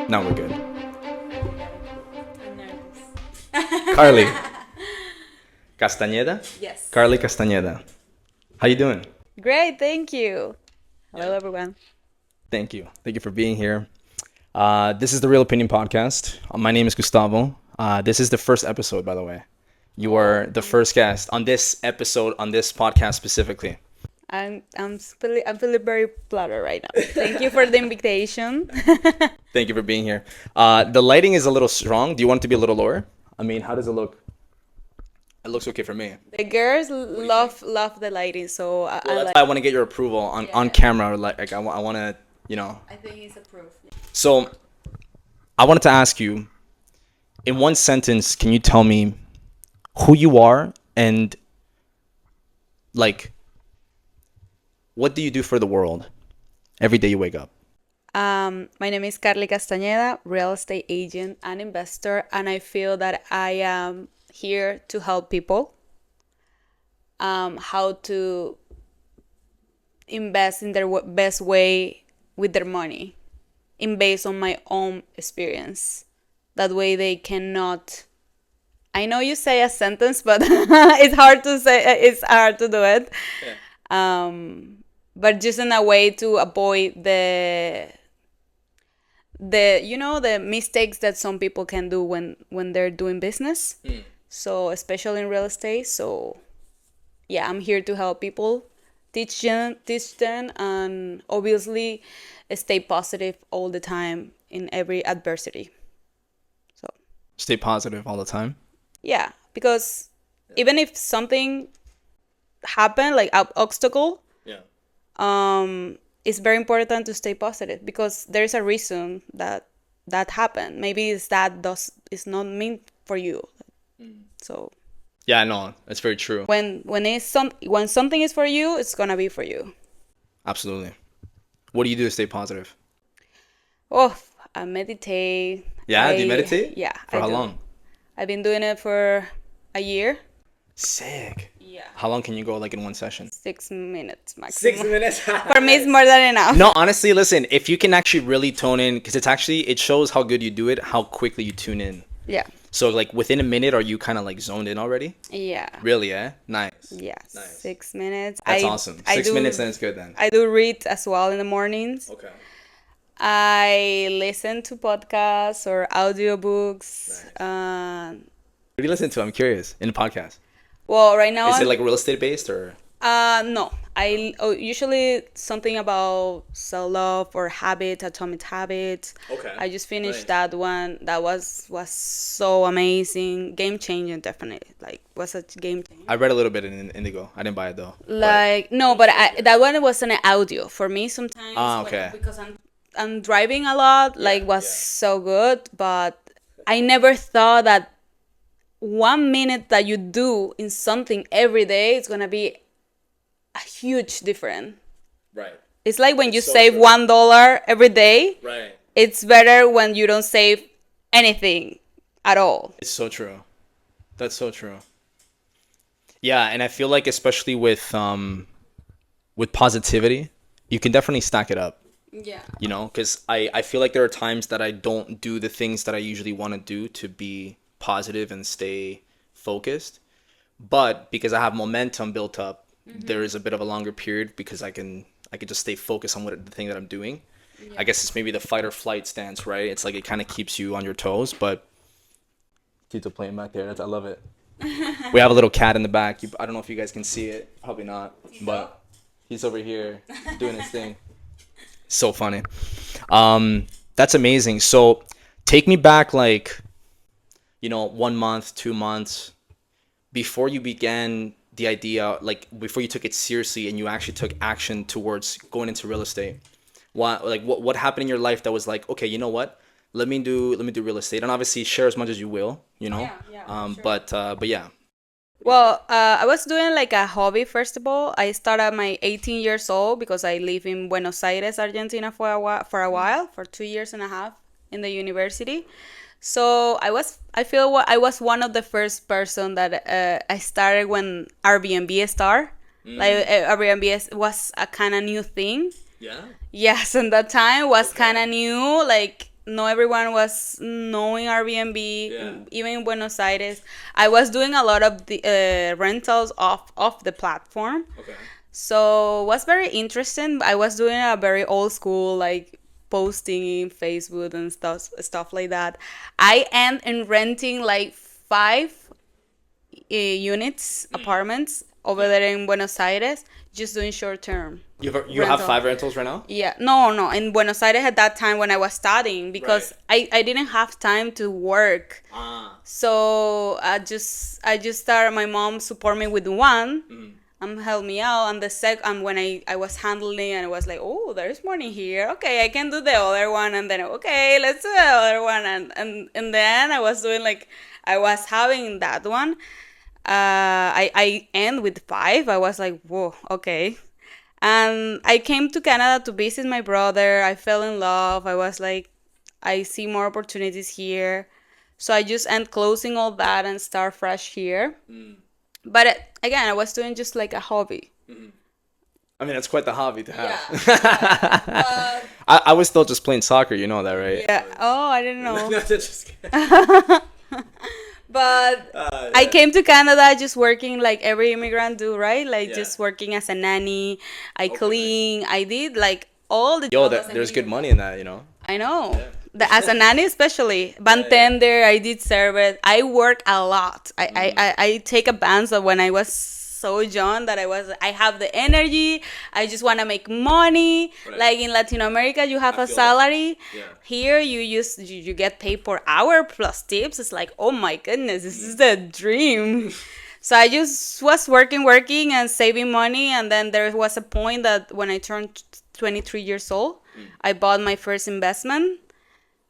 Now we're good. I'm nervous. Karly Castañeda? Yes. Karly Castañeda. How you doing? Great, thank you. Hello, everyone. Thank you. Thank you for being here. This is the Real Opinion Podcast. My name is Gustavo. This is the first episode, by the way. You are the first guest on this episode, on this podcast specifically. I'm feeling very flattered right now. Thank you for the invitation. Thank you for being here. The lighting is a little strong. Do you want it to be a little lower? I mean, how does it look? It looks okay for me. The girls love the lighting, so Well, I that's like. why I want to get your approval on camera. Like I want to, I think it's approved. So, I wanted to ask you, in one sentence, can you tell me who you are and, like, what do you do for the world every day you wake up? My name is Karly Castañeda, real estate agent and investor, and I feel that I am here to help people how to invest in their best way with their money, in based on my own experience. That way they cannot. I know you say a sentence, but it's hard to say. It's hard to do it. But just in a way to avoid the the mistakes that some people can do when they're doing business. So especially in real estate. So yeah, I'm here to help people, teach them, and obviously stay positive all the time in every adversity. So Stay positive all the time. yeah, because even if something happened, like an obstacle, it's very important to stay positive because there's a reason that happened. Maybe it's not meant for you. So Yeah, I know. That's very true. when something is for you, it's gonna be for you. Absolutely. What do you do to stay positive? Oh, I meditate. Yeah, do you meditate? Yeah. For I how do. long? I've been doing it for a year. Sick. Yeah. How long can you go, like, in one session? 6 minutes maximum. minutes. For me, it's more than enough. No, honestly, listen, if you can actually really tone in, because it shows how good you do it, how quickly you tune in. Yeah. So, like, within a minute, are you kind of, like, zoned in already? Yeah. Really, eh? Nice. Yeah. Nice. 6 minutes. That's awesome. 6 minutes, then it's good then. I do read as well in the mornings. Okay. I listen to podcasts or audiobooks. What do you listen to? I'm curious. In the podcast. Well, right now Is it, like, real estate based or? no. I usually something about self-love or atomic habits. Okay. I just finished Nice. that one. That was so amazing, game changing. Definitely, like was a game changer. I read a little bit in Indigo. I didn't buy it though. Like no, but that one was an audio for me sometimes. Okay. Because I'm driving a lot. Like was so good, but I never thought that 1 minute that you do in something every day is gonna be a huge difference. Right. It's like when you So save true. $1 every day. Right. It's better when you don't save anything at all. It's so true. That's so true. Yeah, and I feel like especially with positivity, you can definitely stack it up. Yeah. You know, because I feel like there are times that I don't do the things that I usually want to do to be positive and stay focused. But because I have momentum built up, there is a bit of a longer period because I can just stay focused on the thing that I'm doing. I guess it's maybe the fight or flight stance, right? It's like it kind of keeps you on your toes, but Tito playing back there. I love it. We have a little cat in the back. I don't know if you guys can see it. Probably not, but he's over here doing his thing. So funny. That's amazing. So take me back, like, 1 month, 2 months before you began the idea, like before you took it seriously and you actually took action towards going into real estate. What happened in your life that was like, okay, you know what? Let me do real estate, and obviously share as much as you will, Sure. But yeah. Well, I was doing like a hobby first of all. I started at my 18 years old because I live in Buenos Aires, Argentina for a while, for 2 years and a half in the university. So I was one of the first person that I started when Airbnb started. Like Airbnb was a kind of new thing. Yeah. Yes, and that time was kind of new. Like not everyone was knowing Airbnb, Yeah. even in Buenos Aires. I was doing a lot of the rentals off the platform. Okay. So it was very interesting. I was doing a very old school, like posting in Facebook and stuff like that. I end in renting like 5 units, apartments over there in Buenos Aires, just doing short term. You have Rental. 5 rentals right now? Yeah, no, in Buenos Aires at that time when I was studying, because I didn't have time to work. Ah. So I just started. My mom support me with one, help me out, and the second when I was handling, and I was like, oh, there's money here. Okay, I can do the other one, and then okay, let's do the other one, and then I was doing like I was having that one. I end with 5. I was like, whoa, okay. And I came to Canada to visit my brother. I fell in love. I was like, I see more opportunities here. So I just end closing all that and start fresh here. But again, I was doing just like a hobby. I mean, that's quite the hobby to have. Yeah. I was still just playing soccer, you know that, right? Yeah. Oh, I didn't know. Just kidding. But I came to Canada just working like every immigrant do, right? Like just working as a nanny. I clean. I did like all the Yo, jobs as a there's good immigrant. money in that, you know? I know. As a nanny, especially bartender, I did service. I work a lot. I take advantage of when I was so young that I have the energy. I just want to make money. Right. Like in Latin America, you have a feel that. salary. Yeah. Here, you get paid per hour plus tips. It's like, oh my goodness, this is the dream. So I just was working and saving money, and then there was a point that when I turned 23 years old, I bought my first investment.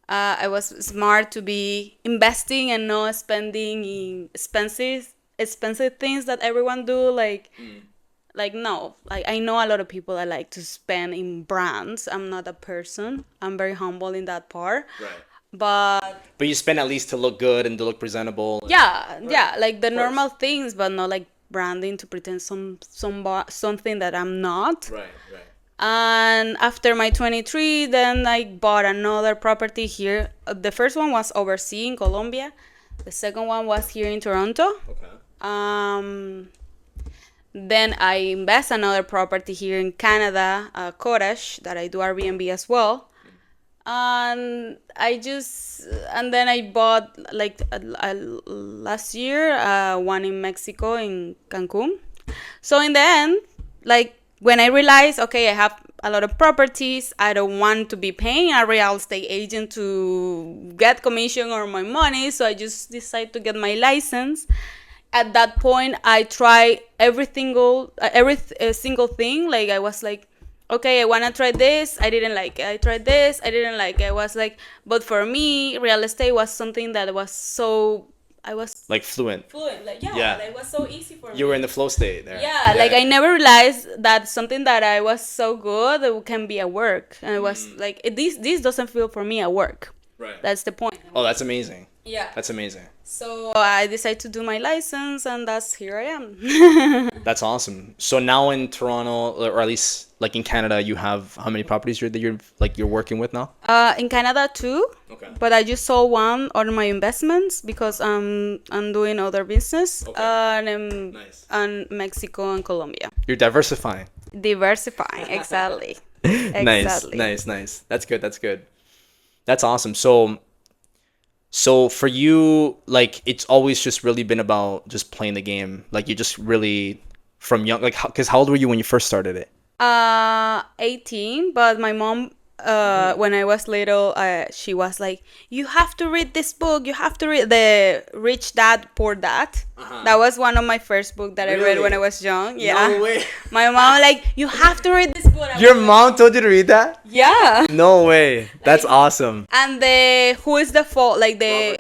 I was smart to be investing and not spending in expensive things that everyone do. Like no, like I know a lot of people that like to spend in brands. I'm not a person. I'm very humble in that part. Right. But But you spend at least to look good and to look presentable. yeah, like the course. normal things, but not like branding to pretend something that I'm not. Right. And after my 23, then I bought another property here. The first one was overseas in Colombia. The second one was here in Toronto. Okay. Then I invest another property here in Canada, a cottage that I do Airbnb as well. And then I bought like last year one in Mexico in Cancun. So in the end, like when I realized, okay, I have a lot of properties, I don't want to be paying a real estate agent to get commission on my money, so I just decided to get my license. At that point, I tried every single thing. Like I was like, okay, I want to try this. I didn't like it. I tried this. I didn't like it. I was like, but for me, real estate was something that was so. I was Like fluent. like Yeah. like, it was so easy for me. You were in the flow state there. Yeah, like I never realized that something that I was so good can be a work, and it was like this doesn't feel for me a work. Right. That's the point. Oh, that's amazing. Yeah. That's amazing. So I decided to do my license, and here I am. That's awesome. So now in Toronto, or at least like in Canada, you have how many properties you're working with now? In Canada too. Okay. But I just sold one of my investments because I'm doing other business. Okay. Nice. And Mexico and Colombia. You're diversifying. Diversifying, exactly. Nice. That's good. That's awesome. So for you, like it's always just really been about just playing the game. Like you just really from young, like because how old were you when you first started it? 18, but my mom when I was little, she was like, you have to read this book, you have to read the Rich Dad Poor Dad. That was one of my first books that I read when I was young. Yeah. No way. My mom like, you have to read this book. Your mom told you to read that? Yeah. No way. That's awesome. And the Who is the Fault, like the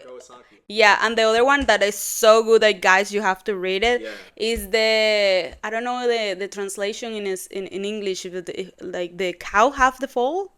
yeah, and the other one that is so good that guys you have to read it is the I don't know the translation in English, but like the cow have the fault.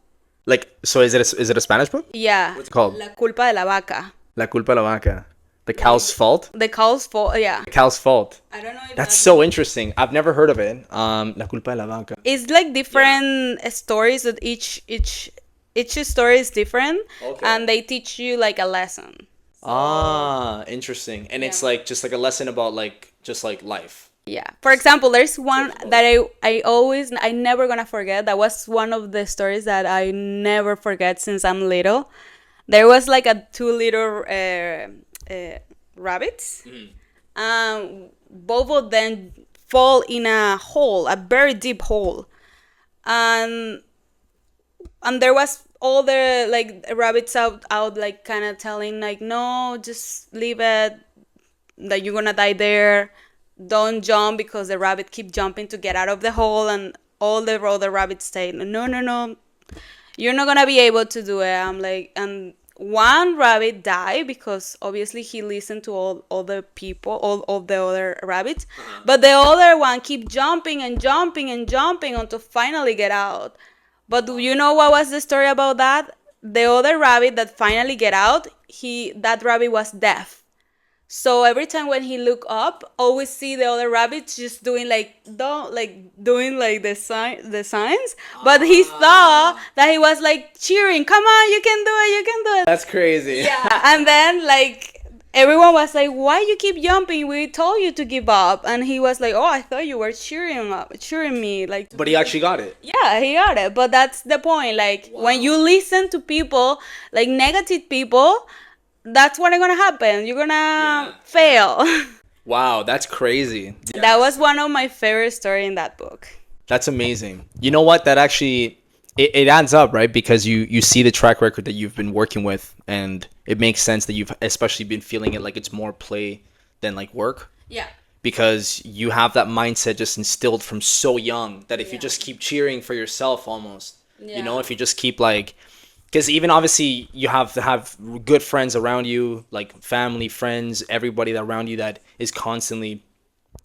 Like, so is it a Spanish book? Yeah. What's it called? La culpa de la vaca. La culpa de la vaca. The cow's fault? The cow's fault, yeah. The cow's fault. I don't know if That's so interesting. I've never heard of it. La culpa de la vaca. It's like different stories that each each story is different, Okay. and they teach you like a lesson. Ah, interesting. And it's Yeah. like just like a lesson about like just like life. Yeah. For example, there's one Example. that I never gonna forget. That was one of the stories that I never forget since I'm little. There was like a two little rabbits. Both of them fall in a hole, a very deep hole, and there was all the like rabbits out like kind of telling like, no, just leave it, that you're gonna die there, don't jump, because the rabbit keep jumping to get out of the hole, and all the other rabbits say, no, no, no, you're not gonna be able to do it. I'm like, and one rabbit died because obviously he listened to all the people, all the other rabbits, but the other one keep jumping and jumping and jumping until finally get out. But do you know what was the story about that? The other rabbit that finally get out, that rabbit was deaf. So every time when he look up, always see the other rabbits just doing like don't like doing like the signs, but he thought that he was like cheering, "Come on, you can do it, you can do it." That's crazy. Yeah, and then like everyone was like, "Why you keep jumping? We told you to give up." And he was like, "Oh, I thought you were cheering me." Like, But he actually got it. yeah, he got it. But that's the point. Like when you listen to people, like negative people, that's what is gonna happen. You're gonna fail. Wow, that's crazy. That was one of my favorite stories in that book. That's amazing. You know what? That actually it adds up, right? Because you see the track record that you've been working with, and it makes sense that you've especially been feeling it like it's more play than like work. Yeah. Because you have that mindset just instilled from so young that if you just keep cheering for yourself almost, you know, if you just keep like, because even obviously you have to have good friends around you, like family, friends, everybody that around you that is constantly,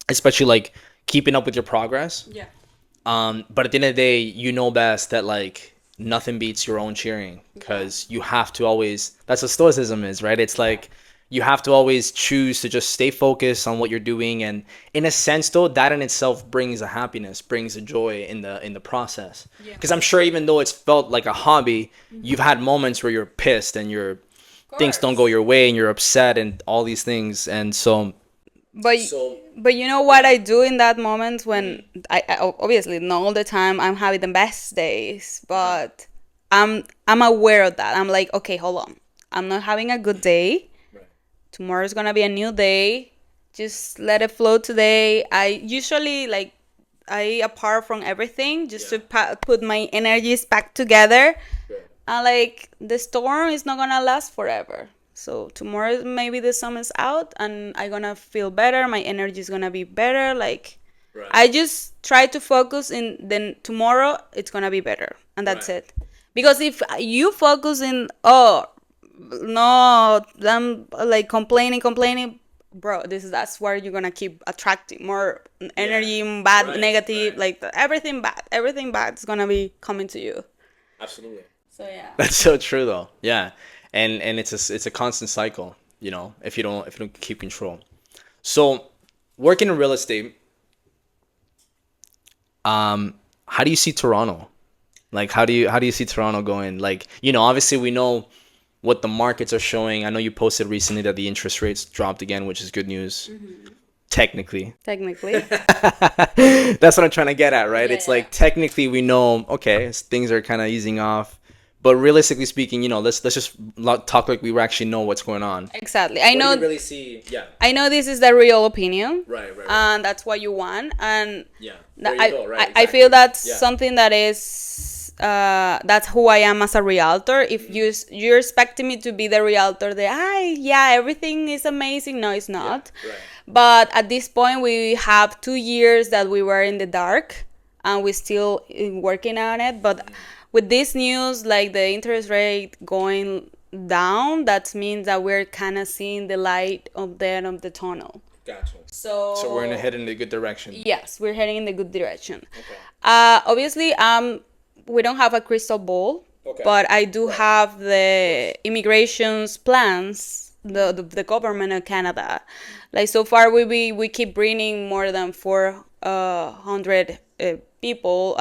especially like keeping up with your progress. Yeah. But at the end of the day, you know best that like nothing beats your own cheering, because you have to always, that's what stoicism is, right? It's like you have to always choose to just stay focused on what you're doing, and in a sense though, that in itself brings a happiness, brings a joy in the process. Because I'm sure even though it's felt like a hobby, you've had moments where you're pissed and things don't go your way and you're upset and all these things. And so But you know what I do in that moment when I obviously not all the time I'm having the best days, but I'm aware of that. I'm like, okay, hold on, I'm not having a good day. Tomorrow's gonna be a new day. Just let it flow today. I usually like apart from everything just to put my energies back together. And like the storm is not gonna last forever. So tomorrow maybe the sun is out and I'm gonna feel better. My energy is gonna be better. Like I just try to focus in then tomorrow it's gonna be better, and that's it. Because if you focus in no, I'm like complaining, bro, that's where you're gonna keep attracting more energy, bad, negative, like everything bad is gonna be coming to you. absolutely. So yeah. That's so true though. Yeah. And it's a constant cycle, you know, if you don't keep control. So working in real estate, how do you see Toronto? Like how do you see Toronto going? Like, you know, obviously we know what the markets are showing. I know you posted recently that the interest rates dropped again, which is good news. Technically. That's what I'm trying to get at, right? It's like technically we know, okay, things are kind of easing off. But realistically speaking, you know, let's just talk like we actually know what's going on. Exactly. I know. What do you really see? Yeah. I know this is the real opinion. Right. And that's what you want. And Yeah. I feel that's something that is that's who I am as a realtor. If you're expecting me to be the realtor that everything is amazing. No, it's not. Yeah, right. But at this point we have 2 years that we were in the dark and we're still working on it. But with this news, like the interest rate going down, that means that we're kind of seeing the light of the end of the tunnel. Gotcha. So we're heading in the good direction. Yes, we're heading in the good direction. Okay. Obviously, we don't have a crystal ball, but I do have the immigration's plans, the government of Canada. Like so far, we keep bringing more than 400 people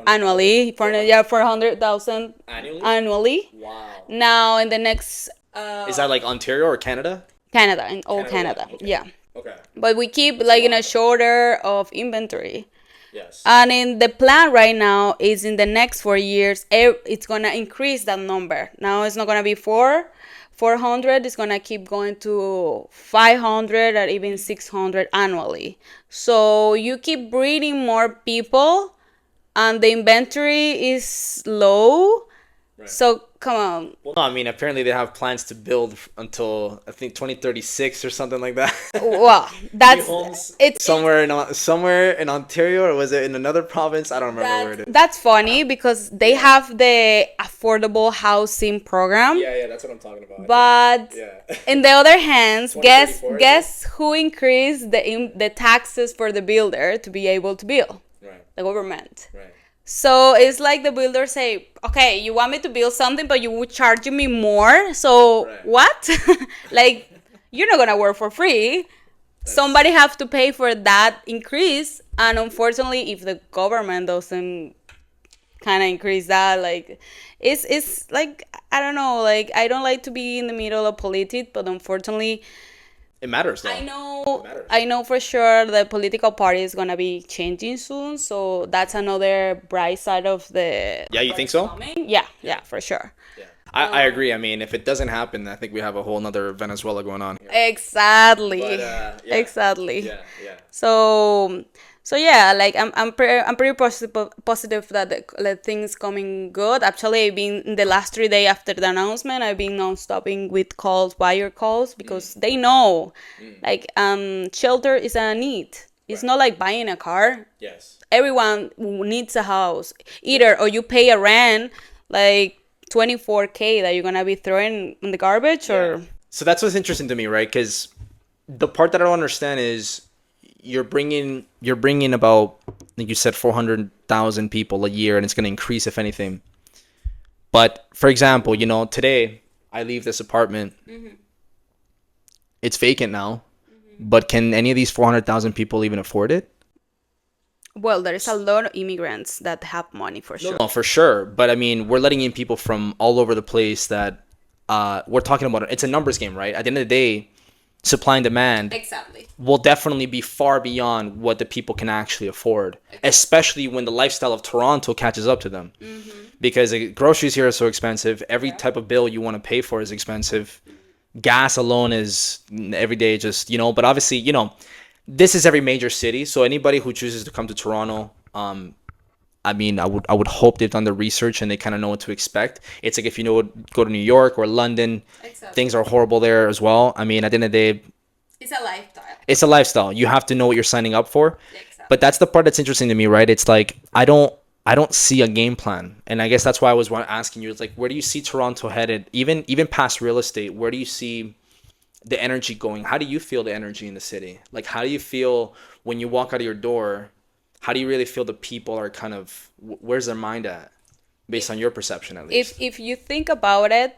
annually. Yeah, 400,000 Annually? annually. Wow. Now in the next Is that like Ontario or Canada? Canada, in all Canada, Canada, yeah. Okay. yeah. Okay. But we keep like in a shorter of inventory. Yes. And in the plan right now is in the next 4 years, it's gonna increase that number. Now it's not gonna be 400. It's gonna keep going to 500 or even 600 annually. So you keep breeding more people, and the inventory is low. Right. So come on. Well, no, I mean, apparently they have plans to build until I think 2036 or something like that. Well, New that's homes it's somewhere in Ontario, or was it in another province? I don't remember where it is. that's funny because they have the affordable housing program. Yeah, that's what I'm talking about. But Yeah. in the other hands, guess 2034, guess who increased the taxes for the builder to be able to build? Right. The government. Right. So it's like the builder say, okay, you want me to build something, but you would charge me more. So Right. what? Like, you're not gonna work for free. Somebody have to pay for that increase, and unfortunately, if the government doesn't kind of increase that, like, it's like, I don't know, like, I don't like to be in the middle of politics, but unfortunately, It matters, though. I know for sure the political party is gonna be changing soon, so that's another bright side of the. Yeah, you think so? Yeah, for sure. Yeah. I agree. I mean, if it doesn't happen, I think we have a whole nother Venezuela going on here. Exactly. But, yeah. Exactly. Yeah. So yeah, like I'm pretty positive that the things coming good. Actually, I've been in the last 3 days after the announcement, I've been non-stopping with calls, wire calls, because they know, like, shelter is a need. It's not like buying a car. Yes. Everyone needs a house, either or you pay a rent like 24K that you're gonna be throwing in the garbage, or So that's what's interesting to me, right? Because the part that I don't understand is you're bringing about, like you said, 400,000 people a year, and it's going to increase if anything. But for example, today I leave this apartment. It's vacant now, but can any of these 400,000 people even afford it? well, there is a lot of immigrants that have money for sure. No, for sure. But I mean, we're letting in people from all over the place that we're talking about. It's a numbers game, right? At the end of the day, supply and demand Exactly. will definitely be far beyond what the people can actually afford, especially when the lifestyle of Toronto catches up to them. Because groceries here are so expensive. Every type of bill you want to pay for is expensive. Gas alone is every day just, but obviously, this is every major city. So anybody who chooses to come to Toronto, I mean, I would hope they've done the research and they kind of know what to expect. It's like if go to New York or London, things are horrible there as well. I mean, at the end of the day, It's a lifestyle. it's a lifestyle. You have to know what you're signing up for. Exactly. But that's the part that's interesting to me, right? It's like I don't see a game plan, and I guess that's why I was asking you. It's like, where do you see Toronto headed? Even past real estate, where do you see the energy going? How do you feel the energy in the city? Like, how do you feel when you walk out of your door? How do you really feel the people are kind of, where's their mind at, based on your perception at least? If you think about it,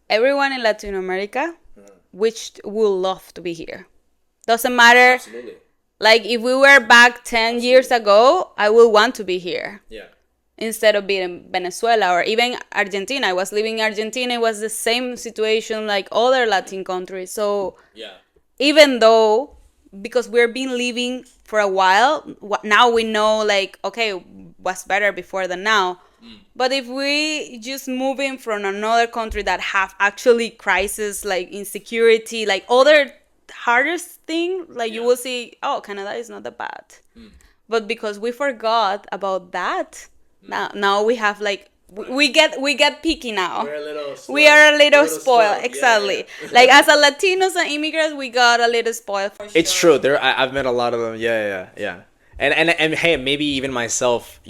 everyone in Latin America, which will love to be here. Doesn't matter. Absolutely. Like, if we were back 10 years ago, I would want to be here. Yeah. Instead of being in Venezuela or even Argentina. I was living in Argentina. It was the same situation like other Latin countries. So Yeah. even though, because we've been living for a while, now we know, like, okay, what's better before than now. But if we just move in from another country that have actually crisis, like insecurity, like other hardest thing, like you will see, oh, Canada is not that bad. But because we forgot about that, now we have, like, we get picky now. We're a little spoiled. We are a little spoiled. Yeah, Exactly. yeah. Like, as a Latinos and immigrants, we got a little spoiled for sure. It's true. I've met a lot of them. Yeah. And hey, maybe even myself,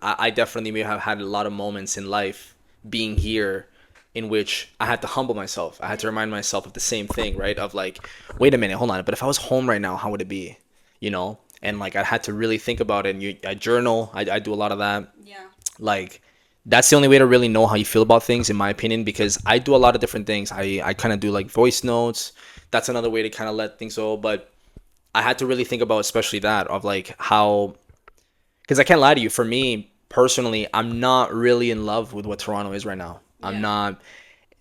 I definitely may have had a lot of moments in life being here in which I had to humble myself. I had to remind myself of the same thing, right? Of like, wait a minute, hold on. But if I was home right now, how would it be? And like, I had to really think about it. And I journal. I do a lot of that. Yeah. Like, that's the only way to really know how you feel about things, in my opinion, because I do a lot of different things. I kind of do like voice notes. That's another way to kind of let things go. But I had to really think about especially that, of like how, because I can't lie to you, for me, personally, I'm not really in love with what Toronto is right now. I'm not.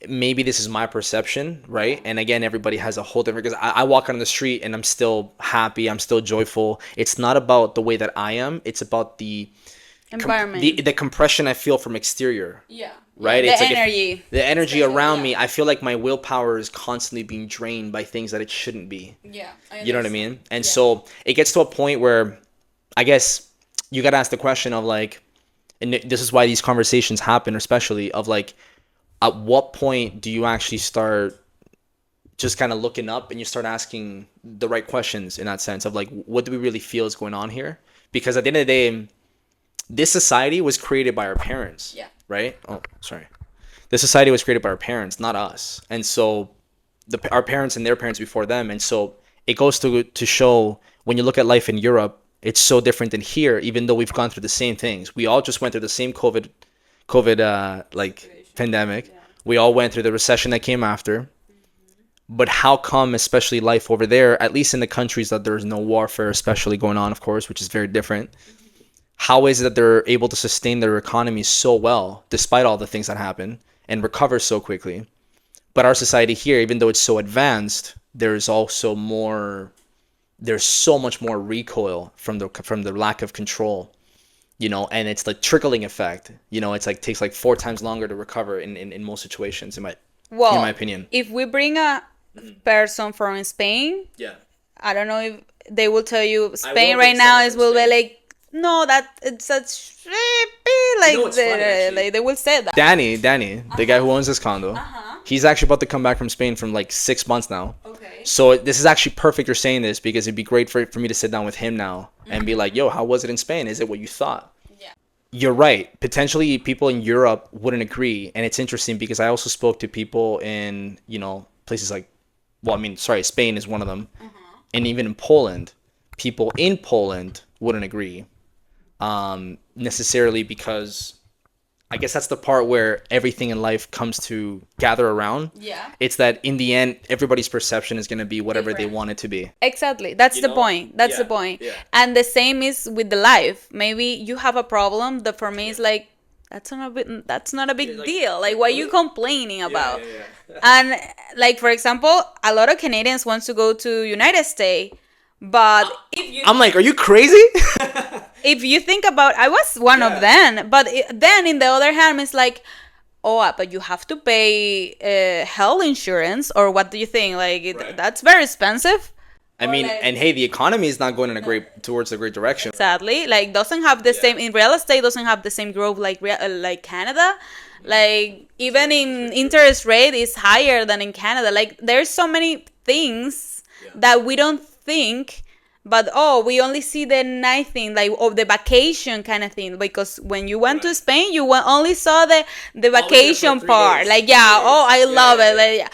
Maybe this is my perception, right? And again, everybody has a whole different, because I walk on the street and I'm still happy, I'm still joyful. It's not about the way that I am, it's about the Environment. the compression I feel from exterior. Yeah. Right? The It's like energy. the energy Especially, around me, I feel like my willpower is constantly being drained by things that it shouldn't be. Yeah. You know what I mean? And so it gets to a point where I guess you got to ask the question of like, and this is why these conversations happen, especially of like, at what point do you actually start just kind of looking up and you start asking the right questions in that sense of like, what do we really feel is going on here? Because at the end of the day, this society was created by our parents. Yeah. Right? Oh, sorry. This society was created by our parents, not us. And so our parents and their parents before them. And so it goes to show when you look at life in Europe, it's so different than here, even though we've gone through the same things. We all just went through the same COVID pandemic. Yeah. We all went through the recession that came after. But how come, especially life over there, at least in the countries that there's no warfare, especially going on, of course, which is very different. How is it that they're able to sustain their economy so well, despite all the things that happen, and recover so quickly? But our society here, even though it's so advanced, there's also more. There's so much more recoil from the lack of control, you know, and it's like trickling effect. You know, it's like takes like 4 times longer to recover in most situations, in my opinion. If we bring a person from Spain, Yeah, I don't know if they will tell you Spain right now is will be like, no, that it's such like, they will say that. Danny, the guy who owns this condo, he's actually about to come back from Spain from like 6 months now. Okay. So this is actually perfect you're saying this, because it'd be great for me to sit down with him now and be like, yo, how was it in Spain? Is it what you thought? Yeah. You're right. Potentially people in Europe wouldn't agree. And it's interesting because I also spoke to people in, you know, places like, well, I mean, sorry, Spain is one of them. And even in Poland, people in Poland wouldn't agree. Necessarily, because I guess that's the part where everything in life comes to gather around. Yeah. It's that in the end, everybody's perception is going to be whatever Different. they want it to be. Exactly. That's the point. That's the point. Yeah. And the same is with the life. Maybe you have a problem that for me is like, that's not a big deal. Like, what are you complaining about? And like, for example, a lot of Canadians want to go to United States, but I'm like, are you crazy? If you think about, I was one of them, but then in the other hand, it's like, oh, but you have to pay health insurance, or what do you think? Like, that's very expensive. I mean, and hey, the economy is not going in towards a great direction. Sadly, like, doesn't have the same in real estate, doesn't have the same growth like Canada. Like, even in interest rate is higher than in Canada. Like, there's so many things that we don't think. But we only see the nice thing, like the vacation kind of thing. Because when you went to Spain, you only saw the vacation part. Like, I love it. Like,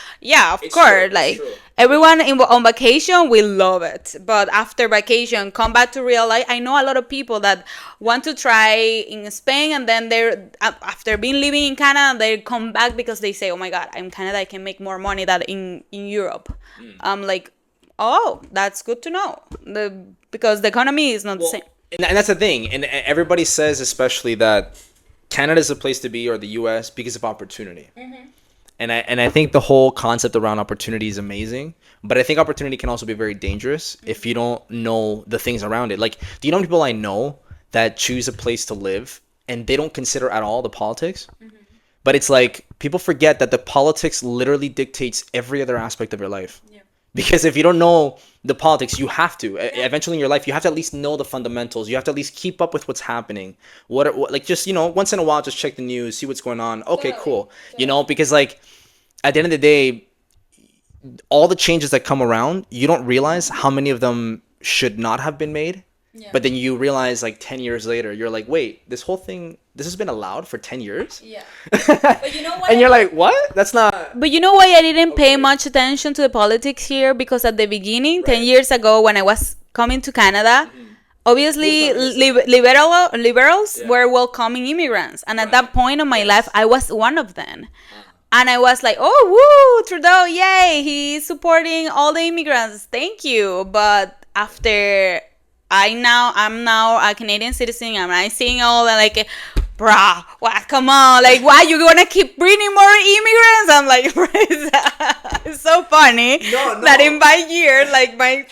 of course. True, like, everyone on vacation will love it. But after vacation, come back to real life. I know a lot of people that want to try in Spain, and then they're after being living in Canada, they come back because they say, "Oh my God, in Canada I can make more money than in Europe." I'm like, oh, that's good to know. Because the economy is not the same. And that's the thing. And everybody says especially that Canada is a place to be, or the US, because of opportunity. And I think the whole concept around opportunity is amazing. But I think opportunity can also be very dangerous if you don't know the things around it. Like, do you know people I know that choose a place to live and they don't consider at all the politics? But it's like, people forget that the politics literally dictates every other aspect of your life. Because if you don't know the politics, you have to. Eventually in your life, you have to at least know the fundamentals. You have to at least keep up with what's happening. Like, just, you know, once in a while, just check the news, see what's going on. Okay, cool. You know, because, like, at the end of the day, all the changes that come around, you don't realize how many of them should not have been made. But then you realize, like, 10 years later, you're like, wait, this whole thing, this has been allowed for 10 years? But you know what? And you're like, what? That's not... But you know why I didn't pay much attention to the politics here? Because at the beginning, 10 years ago, when I was coming to Canada, obviously, liberals were welcoming immigrants. And at that point of my life, I was one of them. And I was like, oh, woo, Trudeau, yay, he's supporting all the immigrants. Thank you. But after I'm now a Canadian citizen, and I'm seeing all that, like, bruh, what? Come on, like, why you gonna keep bringing more immigrants? I'm like, it's so funny that in my year, like my.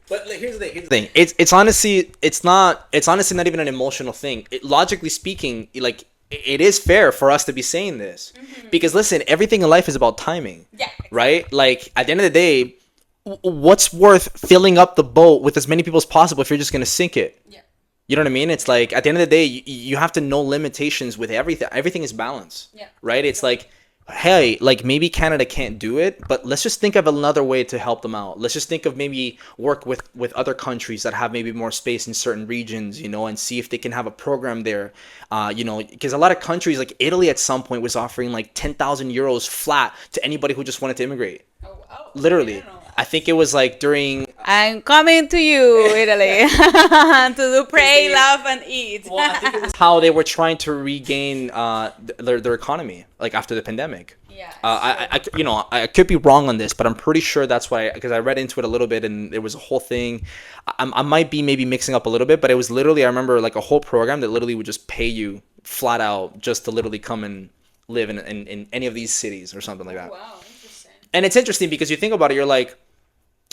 But like, here's the thing. It's honestly not even an emotional thing. Logically speaking, like it is fair for us to be saying this because listen, everything in life is about timing. Yeah. Exactly. Right? Like at the end of the day, what's worth filling up the boat with as many people as possible if you're just gonna sink it? Yeah. You know what I mean? It's like at the end of the day, you have to know limitations with everything. Everything is balance. Yeah. Right? It's like, hey, like maybe Canada can't do it, but let's just think of another way to help them out. Let's just think of maybe work with other countries that have maybe more space in certain regions, you know, and see if they can have a program there. You know, because a lot of countries like Italy at some point was offering like 10,000 euros flat to anybody who just wanted to immigrate. Oh, wow. Literally. I think it was like during. I'm coming to you, Italy, to do pray, love, and eat. Well, I think it was how they were trying to regain their economy, like after the pandemic. Yeah. I could be wrong on this, but I'm pretty sure that's why, because I read into it a little bit, and it was a whole thing. I might be maybe mixing up a little bit, but it was literally, I remember like a whole program that literally would just pay you flat out just to literally come and live in any of these cities or something like that. Wow, interesting. And it's interesting because you think about it, you're like,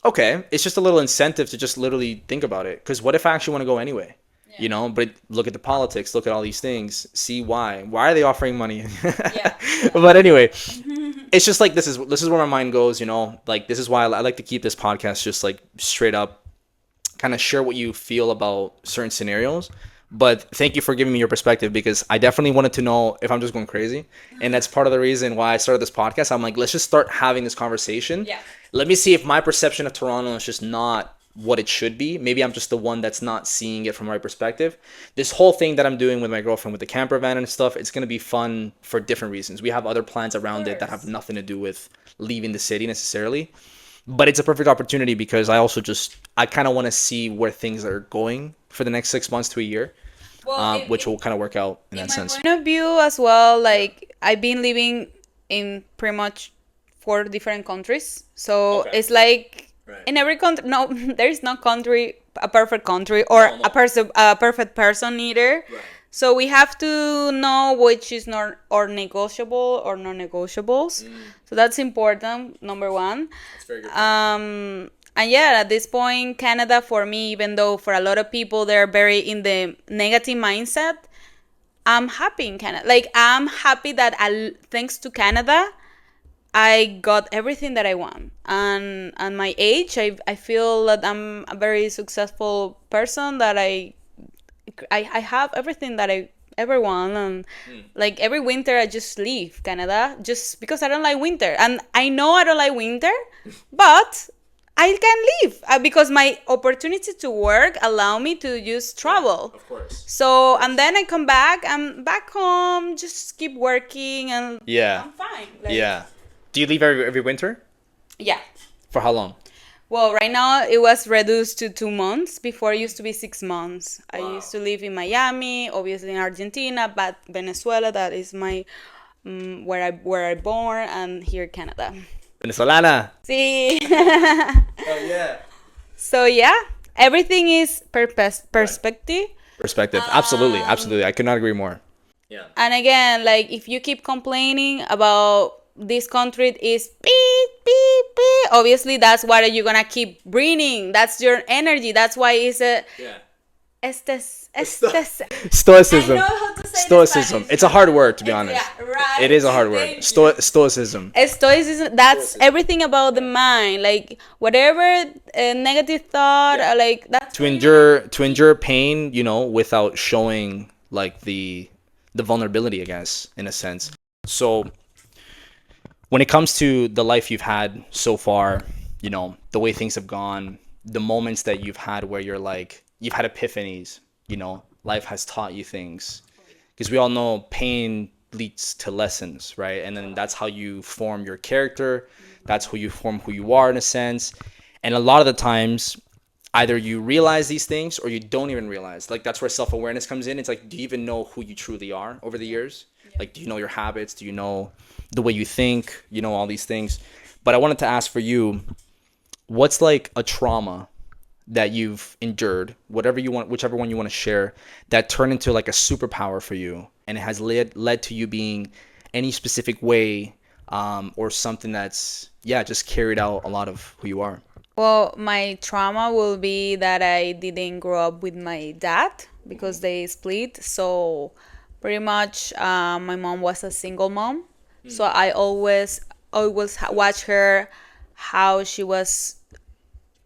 okay, it's just a little incentive to just literally think about it. Because what if I actually want to go anyway? Yeah. You know, but look at the politics, look at all these things, see why. Why are they offering money? Yeah. But anyway, it's just like this is where my mind goes, you know. Like this is why I like to keep this podcast just like straight up, kind of share what you feel about certain scenarios. But thank you for giving me your perspective because I definitely wanted to know if I'm just going crazy. And that's part of the reason why I started this podcast. I'm like, let's just start having this conversation. Yeah. Let me see if my perception of Toronto is just not what it should be. Maybe I'm just the one that's not seeing it from the right perspective. This whole thing that I'm doing with my girlfriend with the camper van and stuff, it's going to be fun for different reasons. We have other plans around it that have nothing to do with leaving the city necessarily. But it's a perfect opportunity because I kind of want to see where things are going for the next 6 months to a year, which will kind of work out in that sense. Point of view as well, like I've been living in pretty much 4 different countries. So it's like in every country, no, there is no country, a perfect country or a perfect person either. Right. So we have to know which is not or negotiable or non-negotiables. So that's important, number one. That's very good. And yeah, at this point, Canada for me, even though for a lot of people they're very in the negative mindset, I'm happy in Canada. Like I'm happy that thanks to Canada, I got everything that I want. And at my age, I feel that I'm a very successful person, that I have everything that I ever want. And like every winter, I just leave Canada just because I don't like winter. And I know I don't like winter, but I can leave because my opportunity to work allow me to just travel. Of course. So, and then I come back, I'm back home, just keep working and I'm fine. Like, yeah. Do you leave every winter? Yeah. For how long? Well, right now it was reduced to 2 months. Before it used to be 6 months. Wow. I used to live in Miami, obviously in Argentina, but Venezuela, that is my where I born, and here Canada. Venezolana. Sí. Oh yeah. So yeah, everything is perspective. Perspective. Absolutely. I could not agree more. Yeah. And again, like if you keep complaining about this country is beep, beep, beep, obviously that's what you're gonna keep breathing. That's your energy. That's why it's a Stoicism. I know how to say Stoicism. It's a hard word, to be honest. Yeah, right. It is a hard word. Stoicism. Stoicism. That's everything about the mind. Like whatever negative thought, like that's to endure pain, you know, without showing like the vulnerability, I guess, in a sense. So when it comes to the life you've had so far, you know, the way things have gone, the moments that you've had where you're like, you've had epiphanies, you know, life has taught you things. Because we all know pain leads to lessons, right? And then that's how you form your character. That's who you form who you are in a sense. And a lot of the times, either you realize these things or you don't even realize. Like that's where self-awareness comes in. It's like, do you even know who you truly are over the years? Like, do you know your habits? Do you know the way you think? You know, all these things. But I wanted to ask for you, what's like a trauma that you've endured, whatever you want, whichever one you want to share, that turned into like a superpower for you, and it has led to you being any specific way, or something that's, yeah, just carried out a lot of who you are. Well, my trauma will be that I didn't grow up with my dad because they split. So pretty much, my mom was a single mom. So I always watch her how she was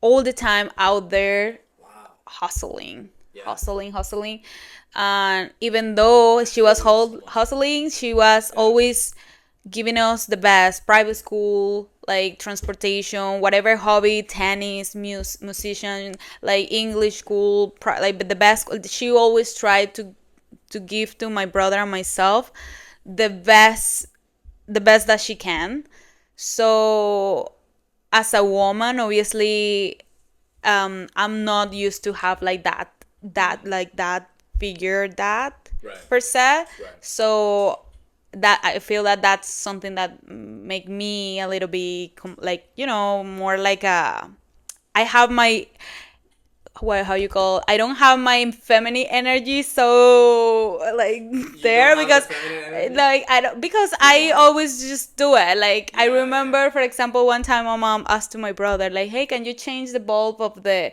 all the time out there hustling, hustling. And even though she was hustling, she was always giving us the best private school, like transportation, whatever hobby, tennis, musician, like English school, like the best. She always tried to give to my brother and myself the best, the best that she can. So as a woman, obviously, I'm not used to have like that figure that per se. So that I feel that that's something that make me a little bit like, more like a, I have my, what, how you call, I don't have my feminine energy so like there, because like I don't, because I always just do it. Like I remember, for example, one time my mom asked to my brother like, hey, can you change the bulb of the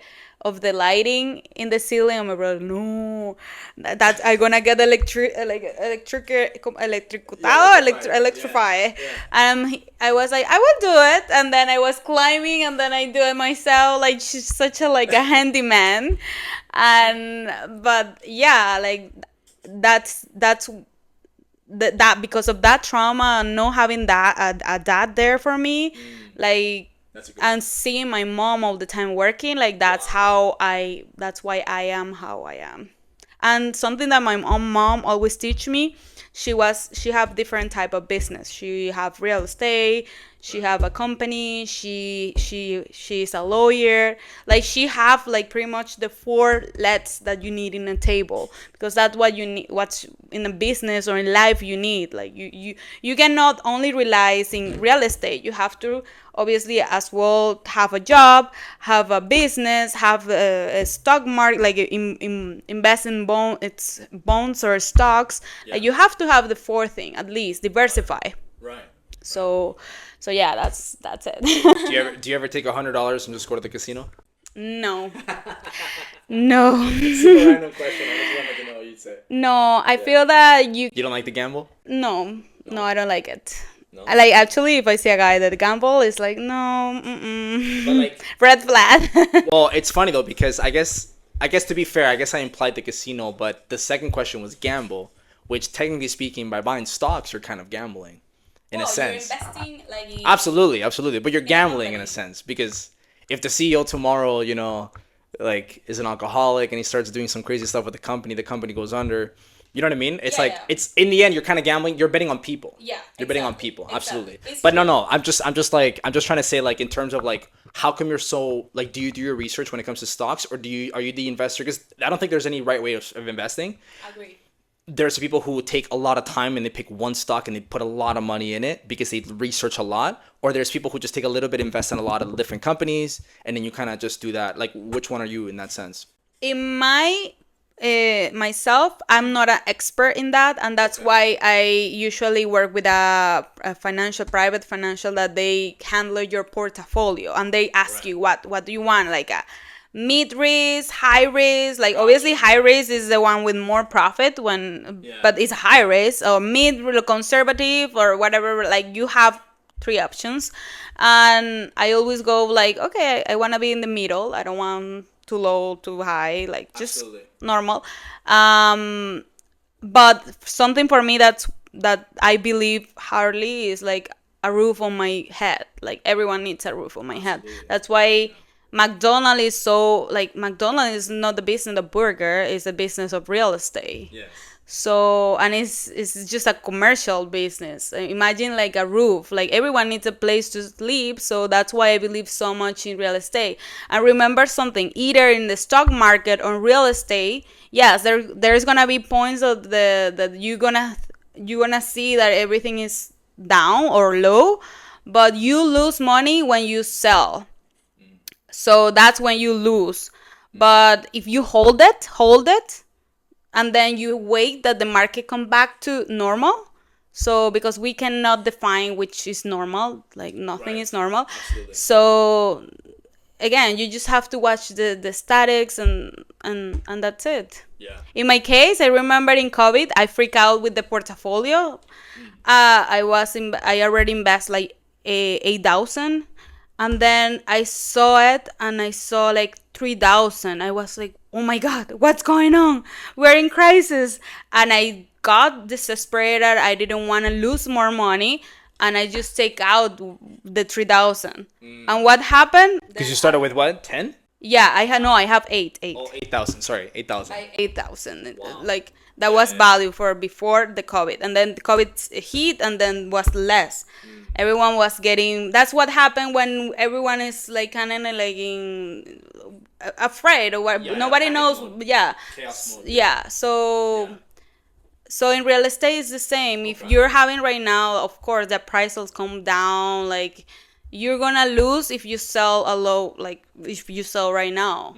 lighting in the ceiling? And my brother, no, that I'm gonna get electrify. I was like, I will do it, and then I was climbing, and then I do it myself. Like she's such a like a handyman, and but yeah, like that's that because of that trauma and not having that a dad there for me, like, and seeing my mom all the time working, like that's why I am how I am. And something that my mom always teach me, she have different type of business. She have real estate, she have a company, she's a lawyer. Like she have like pretty much the four legs that you need in a table, because that's what you need, what's in a business or in life you need. Like you cannot only rely in real estate. You have to obviously as well have a job, have a business, have a stock market, like invest in bonds or stocks. Like you have to have the fourth thing at least, diversify. Right. So yeah, that's it. Do you ever take $100 and just go to the casino? No. No. Super random question. I just wanted to know what you'd say. No, I feel that You don't like to gamble? no, I don't like it. No? I like, actually, if I see a guy that gamble, it's like, no, But like, red flag. well, it's funny though, because I guess to be fair, I guess I implied the casino, but the second question was gamble, which technically speaking, by buying stocks, you're kind of gambling, in a sense. You're investing, like, Absolutely, but you're gambling in a sense, because if the CEO tomorrow, like is an alcoholic and he starts doing some crazy stuff with the company goes under. You know what I mean? It's like, it's in the end, you're kind of gambling. You're betting on people. Yeah, You're betting on people. exactly. Absolutely. It's But true. no. I'm just trying to say, like, in terms of like, how come you're so like, do you do your research when it comes to stocks, or are you the investor? Because I don't think there's any right way of investing. Agree. There's people who take a lot of time and they pick one stock and they put a lot of money in it because they research a lot. Or there's people who just take a little bit, invest in a lot of different companies, and then you kind of just do that. Like, which one are you in that sense? In my myself, I'm not an expert in that, and that's why I usually work with a private financial, that they handle your portfolio and they ask you what do you want, like a mid risk, high risk. Like obviously high risk is the one with more profit but it's high risk, or mid conservative or whatever. Like you have three options, and I always go like, okay, I want to be in the middle. I don't want too low, too high, like just Absolutely. normal. But something for me that I believe hardly is like a roof on my head. Like everyone needs a roof on my head. That's why McDonald's is so, like, McDonald's is not the business of burger, it's the business of real estate. Yes. So, and it's just a commercial business. Imagine like a roof. Like everyone needs a place to sleep. So that's why I believe so much in real estate. And remember something, either in the stock market or real estate, yes, there's gonna be points of that you're gonna see that everything is down or low, but you lose money when you sell. So that's when you lose. But if you hold it, and then you wait that the market come back to normal. So because we cannot define which is normal, like nothing Right. is normal. Absolutely. So again, you just have to watch the statics, and that's it. Yeah. In my case, I remember in COVID, I freak out with the portfolio. I already invest like 8,000, and then I saw it, and I saw like 3,000. I was like, oh my god, what's going on? We're in crisis, and I got desesperated. I didn't want to lose more money, and I just take out the 3,000. And what happened? Because you started with what? 10? Yeah, I had no, I have eight. Oh, 8,000. Sorry, 8,000. 8,000. Wow. Like that was value for before the COVID, and then the COVID hit, and then was less. Everyone was getting. That's what happened when everyone is like kind of like afraid, or what? Yeah, Nobody panic knows. mode. Yeah, Chaos mode. yeah. So. Yeah. So in real estate, it's the same. If you're having right now, of course, the price will come down. Like you're gonna lose if you sell a low, like if you sell right now.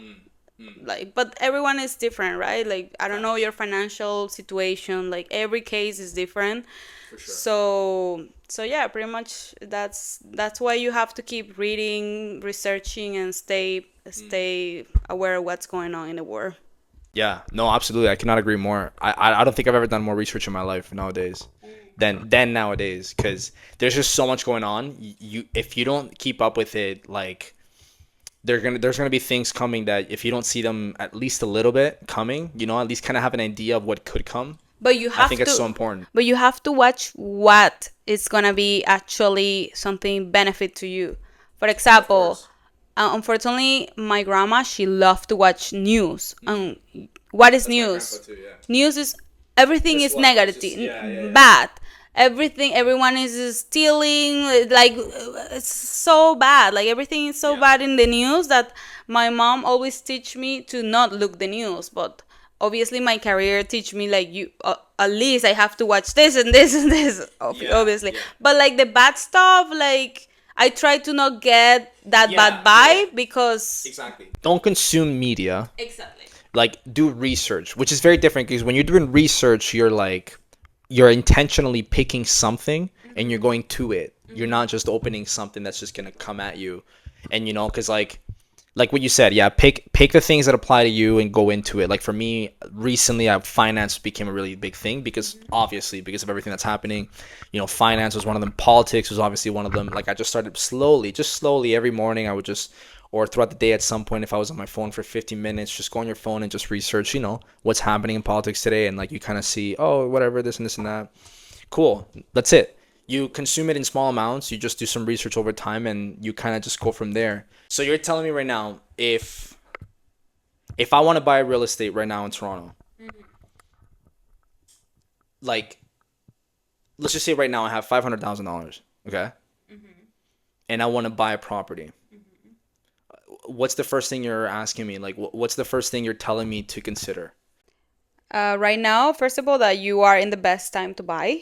Like, but everyone is different, right? Like I don't know your financial situation. Like every case is different. For sure. So yeah, pretty much that's why you have to keep reading, researching, and stay aware of what's going on in the world. Yeah, no, absolutely. I cannot agree more. I don't think I've ever done more research in my life nowadays than nowadays, because there's just so much going on. You if you don't keep up with it, like there's gonna be things coming that if you don't see them at least a little bit coming, at least kind of have an idea of what could come. But you I have think to. it's so important. But you have to watch what is gonna be actually something benefit to you. For example, unfortunately, my grandma, she loved to watch news. What is news? News is everything is negative, bad. Everyone is stealing. Like it's so bad. Like everything is so bad in the news that my mom always teach me to not look the news. But obviously, my career teach me like you. At least I have to watch this and this and this. Obviously, but like the bad stuff, like I try to not get that bad vibe because Exactly. Don't consume media. exactly. Like do research, which is very different, because when you're doing research, you're intentionally picking something and you're going to it. You're not just opening something that's just gonna come at you. And because like what you said, yeah, pick the things that apply to you and go into it. Like for me, recently, finance became a really big thing because obviously because of everything that's happening. Finance was one of them. Politics was obviously one of them. Like I just started slowly every morning. I would just, or throughout the day at some point, if I was on my phone for 15 minutes, just go on your phone and just research, what's happening in politics today. And like you kind of see, oh, whatever, this and this and that. Cool. That's it. You consume it in small amounts. You just do some research over time and you kind of just go from there. So you're telling me right now, if I want to buy real estate right now in Toronto, like, let's just say right now I have $500,000, okay? And I want to buy a property. What's the first thing you're asking me? Like, what's the first thing you're telling me to consider? Right now, first of all, that you are in the best time to buy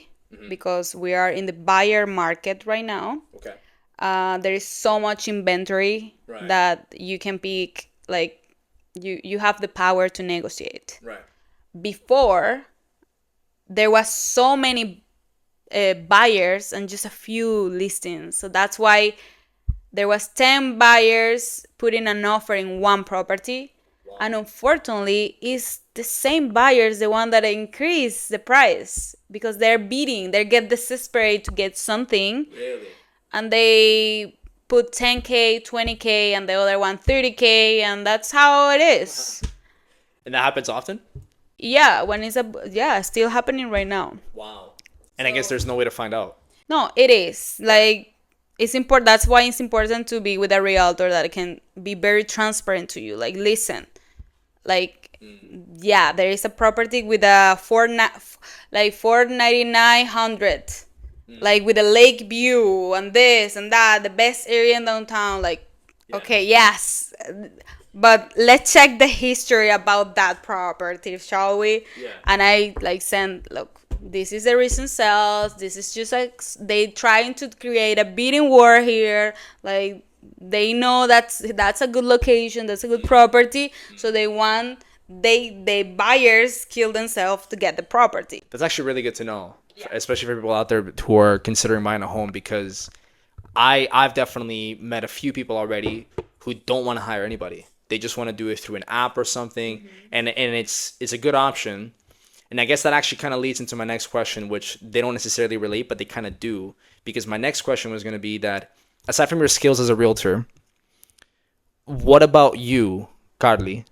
because we are in the buyer market right now. Okay. There is so much inventory that you can pick. Like, you have the power to negotiate. Right. Before, there was so many buyers and just a few listings. So that's why there was 10 buyers putting an offer in one property. Wow. And unfortunately, it's the same buyers, the one that increase the price because they're bidding. They get desperate to get something. Really? And they put 10K, 20K, and the other one 30K, and that's how it is. And that happens often? Yeah, still happening right now. Wow. And I guess there's no way to find out. No, it is. Like, it's important. That's why it's important to be with a realtor that can be very transparent to you. Like, listen, like, yeah, there is a property with a 49900, like with a lake view and this and that, the best area in downtown. Like, okay, yes, but let's check the history about that property, shall we? Yeah. And I look. This is the recent sales. This is just like they trying to create a bidding war here. Like they know that's a good location, that's a good property, so they buyers kill themselves to get the property. That's actually really good to know, especially for people out there who are considering buying a home, because I've definitely met a few people already who don't want to hire anybody. They just want to do it through an app or something, and it's a good option. And I guess that actually kind of leads into my next question, which they don't necessarily relate, but they kind of do, because my next question was going to be that aside from your skills as a realtor, what about you, Karly?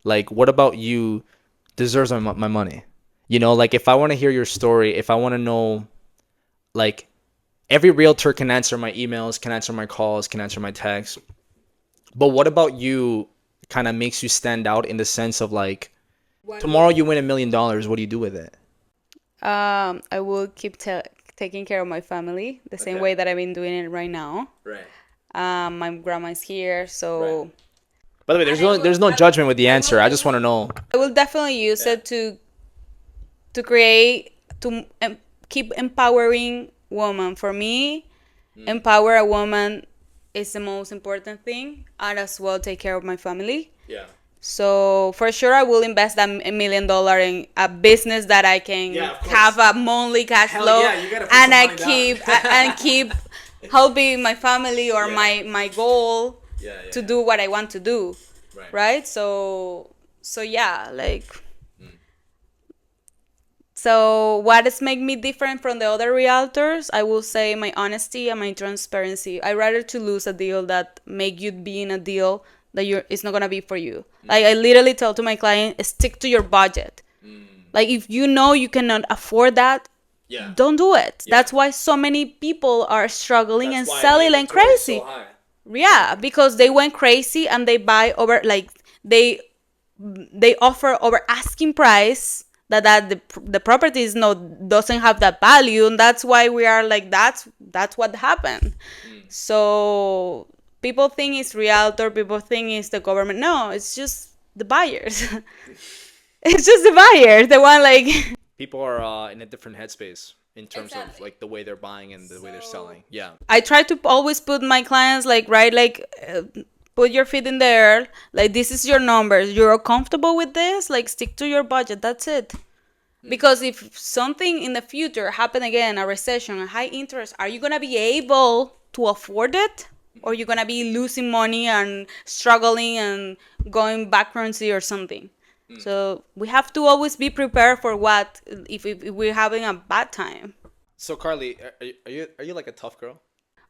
Like, what about you deserves my money? You know, like if I want to hear your story, if I want to know, like every realtor can answer my emails, can answer my calls, can answer my texts. But what about you kind of makes you stand out in the sense of like, tomorrow you win $1 million, what do you do with it? I will keep taking care of my family the same way that I've been doing it right now. Right. My grandma's here, so By the way, there's no judgment with the answer. I just want to know. I will definitely use it to create keep empowering woman. For me, empower a woman is the most important thing, and as well take care of my family. Yeah. So for sure, I will invest that $1 million in a business that I can have a monthly cash flow, and I keep helping my family or my goal to do what I want to do, right? So yeah, like. So what has made me different from the other realtors? I will say my honesty and my transparency. I rather to lose a deal that make you be in a deal that it's not gonna be for you. Like I literally tell to my client, stick to your budget. Like if you know you cannot afford that, don't do it. That's why so many people are struggling and selling like crazy. Yeah, because they went crazy and they buy over, like they offer over asking price that the property is doesn't have that value, and that's why we are like that's what happened. So people think it's realtor, people think it's the government. No, it's just the buyers. It's just the buyers, the one like People are in a different headspace in terms of like the way they're buying and the way they're selling. Yeah. I try to always put my clients like put your feet in the air, like this is your numbers, you're comfortable with this, like stick to your budget, that's it. Because if something in the future happen again, a recession, a high interest, are you gonna be able to afford it, or you're gonna be losing money and struggling and going bankruptcy or something? So we have to always be prepared for what if we're having a bad time. So Karly, are you like a tough girl?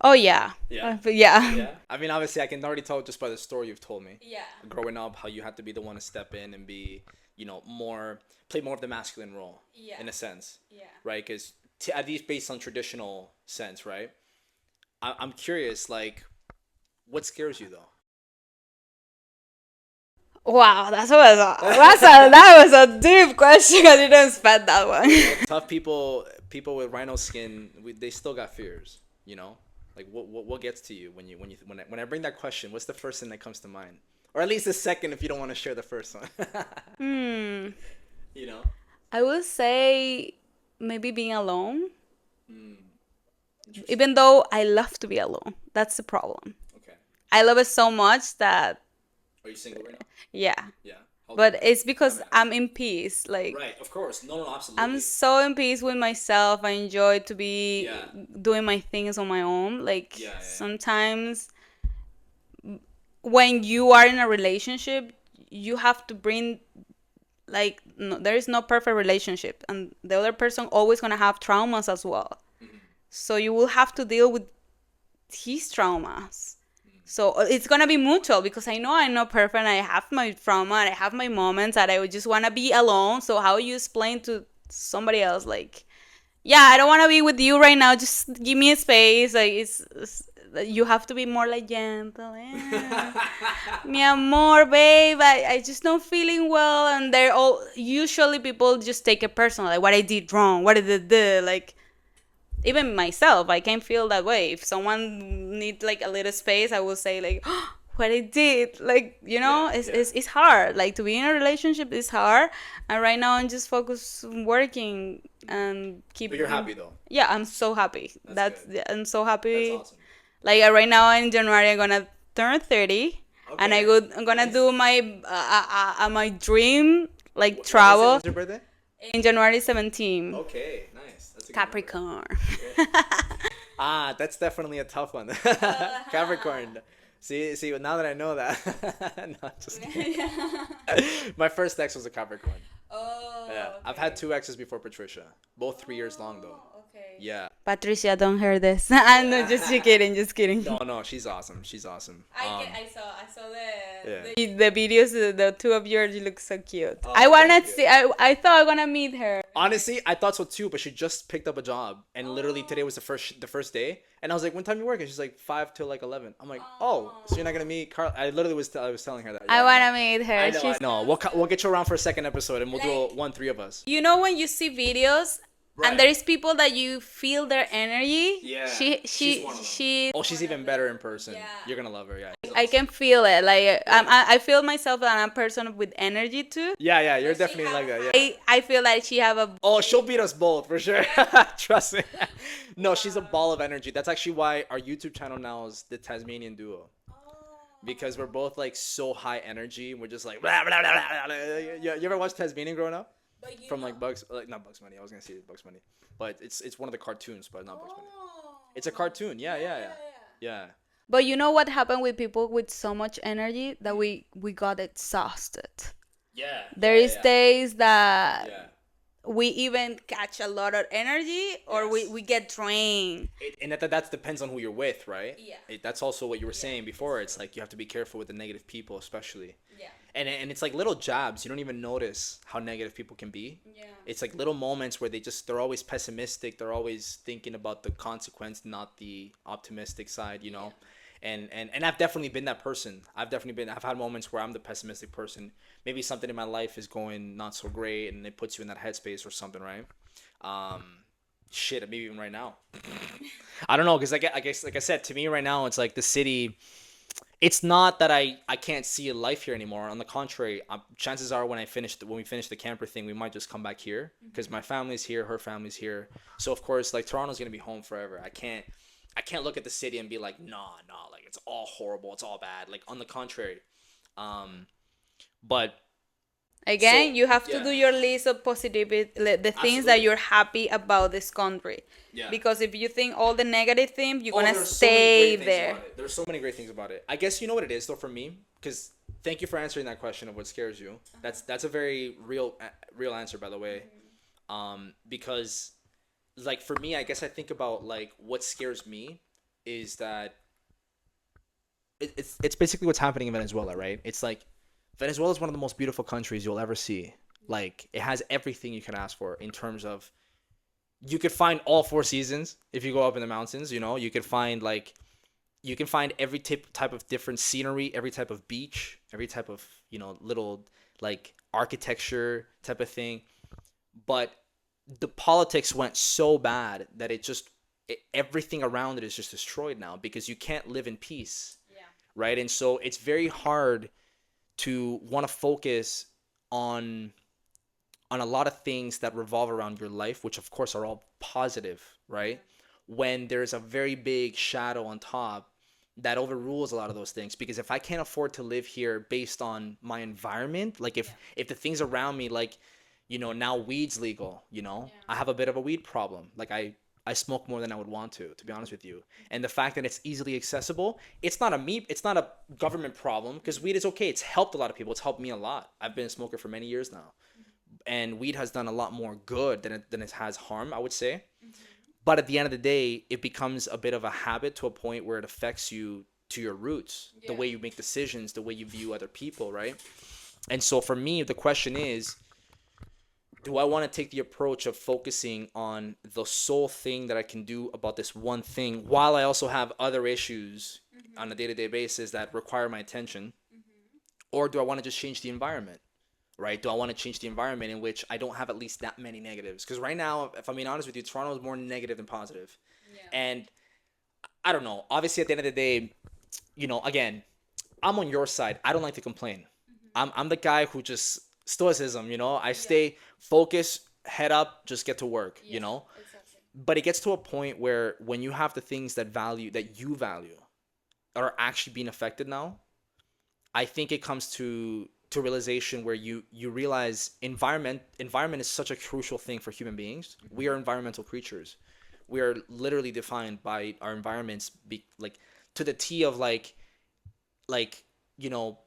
Oh yeah. Yeah. Yeah. I mean, obviously, I can already tell just by the story you've told me. Yeah. Growing up, how you had to be the one to step in and be, play more of the masculine role. Yeah. In a sense. Yeah. Right? Because at least based on traditional sense, right? I'm curious, like, what scares you though? Wow, that was a deep question. I didn't expect that one. Tough people with rhino skin, they still got fears. Like what gets to you when I bring that question? What's the first thing that comes to mind, or at least the second if you don't want to share the first one? I would say maybe being alone. Even though I love to be alone, that's the problem. Okay. I love it so much that. Are you single right now? Yeah. Yeah. But it's because I'm in peace. Like. Right. Of course. No. Absolutely. I'm so in peace with myself. I enjoy to be doing my things on my own. Like sometimes when you are in a relationship, you have to bring there is no perfect relationship, and the other person always gonna have traumas as well. So you will have to deal with his traumas. So it's gonna be mutual, because I know I'm not perfect. I have my trauma, and I have my moments that I would just wanna be alone. So how you explain to somebody else, like, yeah, I don't wanna be with you right now. Just give me a space. Like it's you have to be more like gentle. Mi amor, babe, I just not feeling well, and they're all usually people just take it personal, like what I did wrong, what did I do, like. Even myself, I can feel that way. If someone needs like a little space, I will say like, oh, what I did, like it's hard. Like to be in a relationship is hard, and right now I'm just focused on working and keep. But you're happy though. Yeah, I'm so happy. I'm so happy. That's awesome. Like right now in January, I'm gonna turn 30, and I'm gonna do my dream like travel When's your birthday? in January 17. Okay, nice. That's a good number. Capricorn. Ah, that's definitely a tough one. Capricorn. See, now that I know that. No, just kidding. My first ex was a Capricorn. Oh, Yeah, I've had two exes before Patricia. Both 3 years long though. Okay. Yeah. Patricia, don't hear this. I'm not just kidding, just kidding. No, no, she's awesome. She's awesome. I saw Yeah. the videos. The two of yours, you look so cute. Oh, I wanted thank to you. see. I thought I was gonna meet her. Honestly, I thought so too, but she just picked up a job, and literally today was the first day, and I was like, "When time you work?" And she's like, 5 till 11. I'm like, "Oh, so you're not gonna meet Carl?" I literally I was telling her that. I Yeah, wanna meet her. I know. She's. No, we'll get you around for a second episode, and we'll do a one, three of us. You know when you see videos Right. and there is people that you feel their energy. Yeah, She she's one of them. she. Oh, she's even better in person. Yeah. You're gonna love her. Yeah. I can feel it. Like I feel myself that I'm a person with energy too. Yeah, yeah. You're definitely like that. Yeah. I feel like she have a. Oh, she'll beat us both for sure. Trust me. No, she's a ball of energy. That's actually why our YouTube channel now is the Tasmanian Duo. Because we're both like so high energy. We're just like blah, blah, blah, blah, blah. You ever watched Tasmanian growing up? From like not Bugs Bunny. I was gonna say Bugs Bunny, but it's one of the cartoons, but not Bugs Bunny. It's a cartoon. Yeah. But you know what happened with people with so much energy that we got exhausted. Yeah. There is days that Yeah. we even catch a lot of energy or Yes. we get drained. And that depends on who you're with, right? Yeah. That's also what you were saying before. It's like you have to be careful with the negative people, especially. Yeah. And it's like little jabs. You don't even notice how negative people can be. Yeah. It's like little moments where they're always pessimistic. They're always thinking about the consequence, not the optimistic side, you know? And I've definitely been that person. I've had moments where I'm the pessimistic person. Maybe something in my life is going not so great and it puts you in that headspace or something, right? Shit, maybe even right now. I don't know, because I guess, like I said, to me right now, it's like the city. It's not that I can't see a life here anymore. On the contrary, chances are when we finish the camper thing, we might just come back here because my family's here, her family's here. So of course, like Toronto's gonna be home forever. I can't look at the city and be like, nah, like it's all horrible, it's all bad. Like on the contrary, but Again, So, you have to yeah. do your list of positivity, the things that Absolutely. you're happy about this country. Yeah. Because if you think all the negative things, you're gonna there's so many stay great things there. about it. There's so many great things about it. I guess you know what it is though for me, because thank you for answering that question of what scares you. That's a very real answer, by the way. Because like for me, I guess I think about like what scares me is that it's basically what's happening in Venezuela, right? It's like Venezuela is one of the most beautiful countries you'll ever see. Like it has everything you can ask for in terms of you could find all four seasons if you go up in the mountains, you know. You can find every type of different scenery, every type of beach, every type of, you know, little like architecture type of thing. But the politics went so bad that everything around it is just destroyed now because you can't live in peace. Yeah. Right? And so it's very hard to want to focus on a lot of things that revolve around your life, which of course are all positive, right? When there's a very big shadow on top that overrules a lot of those things. Because if I can't afford to live here based on my environment, like if the things around me, like, you know, now weed's legal, you know, I have a bit of a weed problem. Like I smoke more than I would want to be honest with you. And the fact that it's easily accessible, it's not a government problem because weed is okay. It's helped a lot of people. It's helped me a lot. I've been a smoker for many years now. And weed has done a lot more good than it has harm, I would say. But at the end of the day, it becomes a bit of a habit to a point where it affects you to your roots, the way you make decisions, the way you view other people, right? And so for me, the question is, do I want to take the approach of focusing on the sole thing that I can do about this one thing while I also have other issues on a day-to-day basis that require my attention? Or do I want to just change the environment? Right? Do I want to change the environment in which I don't have at least that many negatives? Because right now, if I'm being honest with you, Toronto is more negative than positive. And I don't know. Obviously, at the end of the day, you know, again, I'm on your side. I don't like to complain. I'm the guy who just stoicism, you know. I stay focused, head up, just get to work, you know. But it gets to a point where when you have the things that you value are actually being affected now, I think it comes to realization where you realize environment is such a crucial thing for human beings. We are environmental creatures. We are literally defined by our environments, like to the T of like you know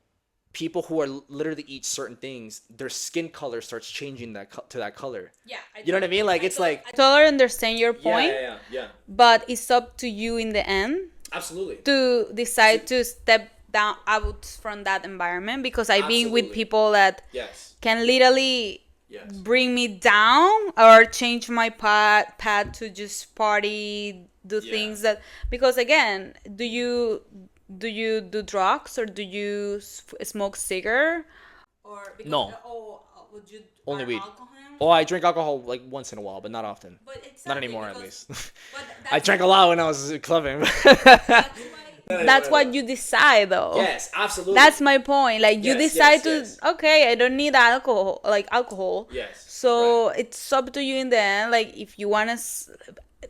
people who are literally eat certain things, their skin color starts changing to that color. Yeah, You know what I mean? Like it's like I totally understand your yeah, point, yeah. but it's up to you in the end Absolutely. to decide to step down out from that environment, because I've been with Absolutely. people that Yes. can literally Yes. bring me down or change my path to just party, do Yeah. things that, because again, do you do drugs, or do you smoke cigar, or because No. would you Only are weed. alcohol? Oh, I drink alcohol like once in a while, but not often. But Not exactly, anymore, at because least. but I that's drank a lot when I was clubbing. that's what you decide, though. Yes, absolutely. That's my point. Like, you Yes, decide yes. to, okay, I don't need alcohol. Yes, So it's up to you in the end. Like, if you wanna,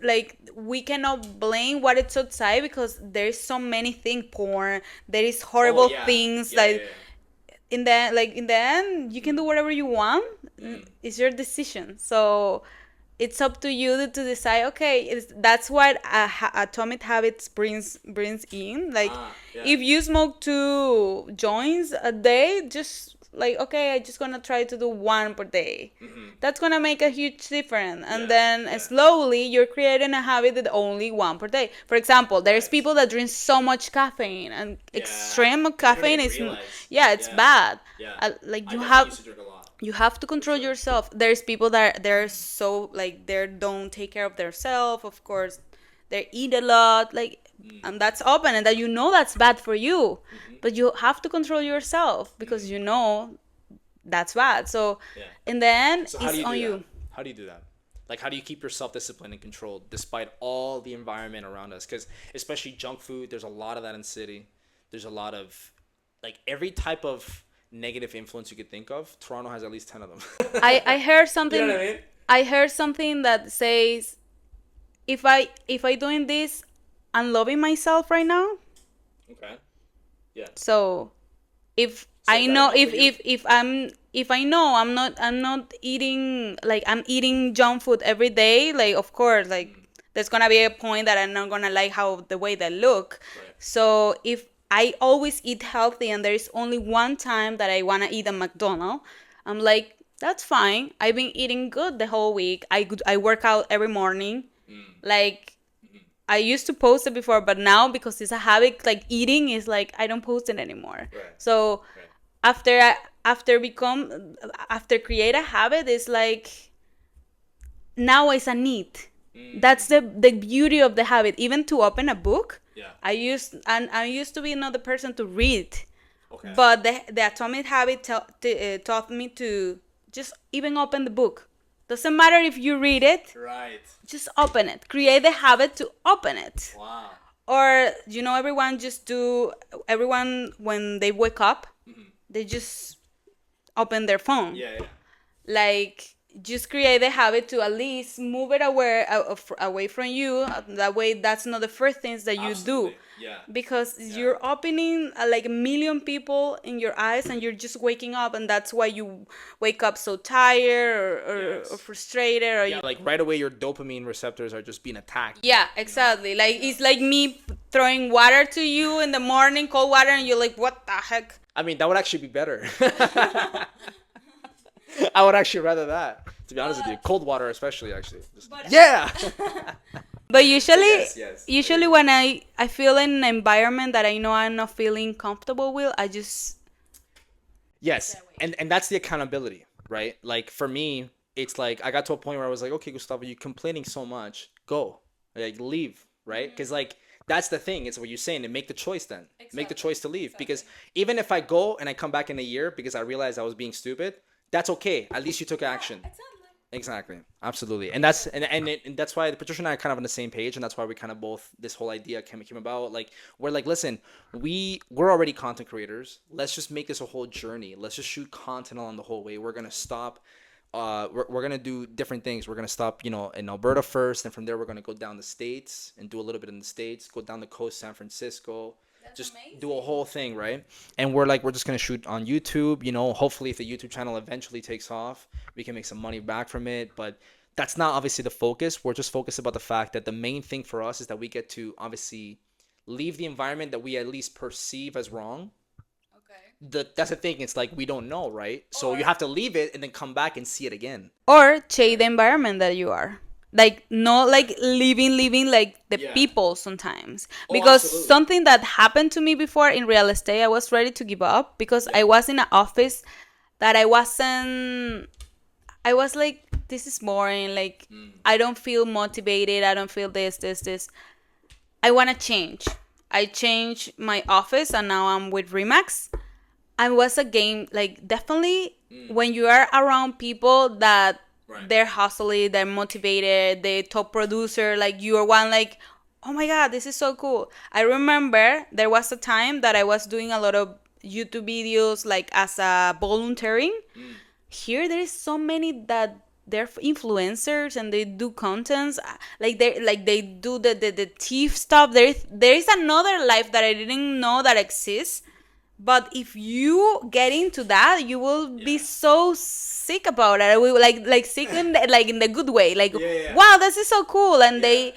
like, we cannot blame what it's outside, because there's so many things, porn. There is horrible things. Like, in the end, you can do whatever you want. It's your decision. So it's up to you to decide. Okay, that's what atomic habits brings in. Like, if you smoke 2 joints a day, just like, okay, I just gonna try to do one per day. That's gonna make a huge difference. And then slowly you're creating a habit that only one per day. For example, there's people that drink so much caffeine, and extreme caffeine is it's bad. Like, you have to control yourself. There's people that they're so, like, they don't take care of themselves. Of course, they eat a lot, like, and that's open, and that that's bad for you. But you have to control yourself, because that's bad. So in the end, So how do it's you on do you. that? How do you do that? Like, how do you keep yourself disciplined and controlled despite all the environment around us? Because especially junk food, there's a lot of that in the city. There's a lot of, like, every type of negative influence you could think of. Toronto has at least 10 of them. I heard something. You know what I mean? I heard something that says, if I doing this, I'm loving myself right now. Okay. Yeah. So if So I is that know, enough for you? if I know I'm not eating, like, I'm eating junk food every day, like, of course, like, there's gonna be a point that I'm not gonna like how the way they look. Right. So if I always eat healthy, and there is only one time that I wanna eat a McDonald's, I'm like, that's fine. I've been eating good the whole week. I work out every morning. Like, I used to post it before, but now, because it's a habit, like, eating is like, I don't post it anymore. Right. So Right. after create a habit, it's like, now it's a need. That's the beauty of the habit. Even to open a book, Yeah. I used to be another person to read, Okay. but the atomic habit taught me to just even open the book. Doesn't matter if you read it, Right. just open it. Create the habit to open it. Wow. Or, everyone when they wake up, they just open their phone. Yeah. Like, just create the habit to at least move it away from you. That way, that's not the first things that you do. Yeah. Because you're opening, like, a million people in your eyes, and you're just waking up, and that's why you wake up so tired, or frustrated, or Yeah, like right away your dopamine receptors are just being attacked. yeah, exactly. Like, it's like me throwing water to you in the morning, cold water, and you're like, what the heck? I mean, that would actually be better. I would actually rather that, to be honest with you. Cold water, especially, actually. Yeah. But usually, Yes. when I feel in an environment that I know I'm not feeling comfortable with, I just Yes, and that's the accountability, right? Like, for me, it's like I got to a point where I was like, okay, Gustavo, you're complaining so much. Go, like, leave, right? Because like that's the thing. It's what you're saying. And make the choice then. Make the choice to leave. Because even if I go and I come back in a year because I realized I was being stupid, that's okay. At least you took action. Exactly. Absolutely. And that's why Patricia and I are kind of on the same page, and that's why we kind of both, this whole idea came about. Like, we're like, listen, we're already content creators. Let's just make this a whole journey. Let's just shoot content along the whole way. We're gonna stop we're gonna do different things. We're gonna stop, in Alberta first, and from there we're gonna go down the states and do a little bit in the states. Go down the coast, San Francisco, just do a whole thing, right? And we're just gonna shoot on YouTube. Hopefully, if the YouTube channel eventually takes off, we can make some money back from it. But that's not obviously the focus. We're just focused about the fact that the main thing for us is that we get to obviously leave the environment that we at least perceive as wrong. That's the thing. It's like we don't know, right? So you have to leave it and then come back and see it again. Or change the environment that you are. Like, not like living like the people sometimes. Because absolutely. something that happened to me before in real estate, I was ready to give up because I was in an office that I was like, this is boring. Like, I don't feel motivated. I don't feel this. I want to change. I changed my office and now I'm with Remax. I was a game, like, definitely when you are around people that they're hustling, they're motivated, the top producer, like, you are one, like, oh my God, this is so cool. I remember there was a time that I was doing a lot of YouTube videos, like, as a volunteering. Here, there is so many that they're influencers and they do contents, they do the thief stuff. There is another life that I didn't know that exists. But if you get into that, you will be so sick about it. We like sick in the good way. Like, wow, this is so cool. And they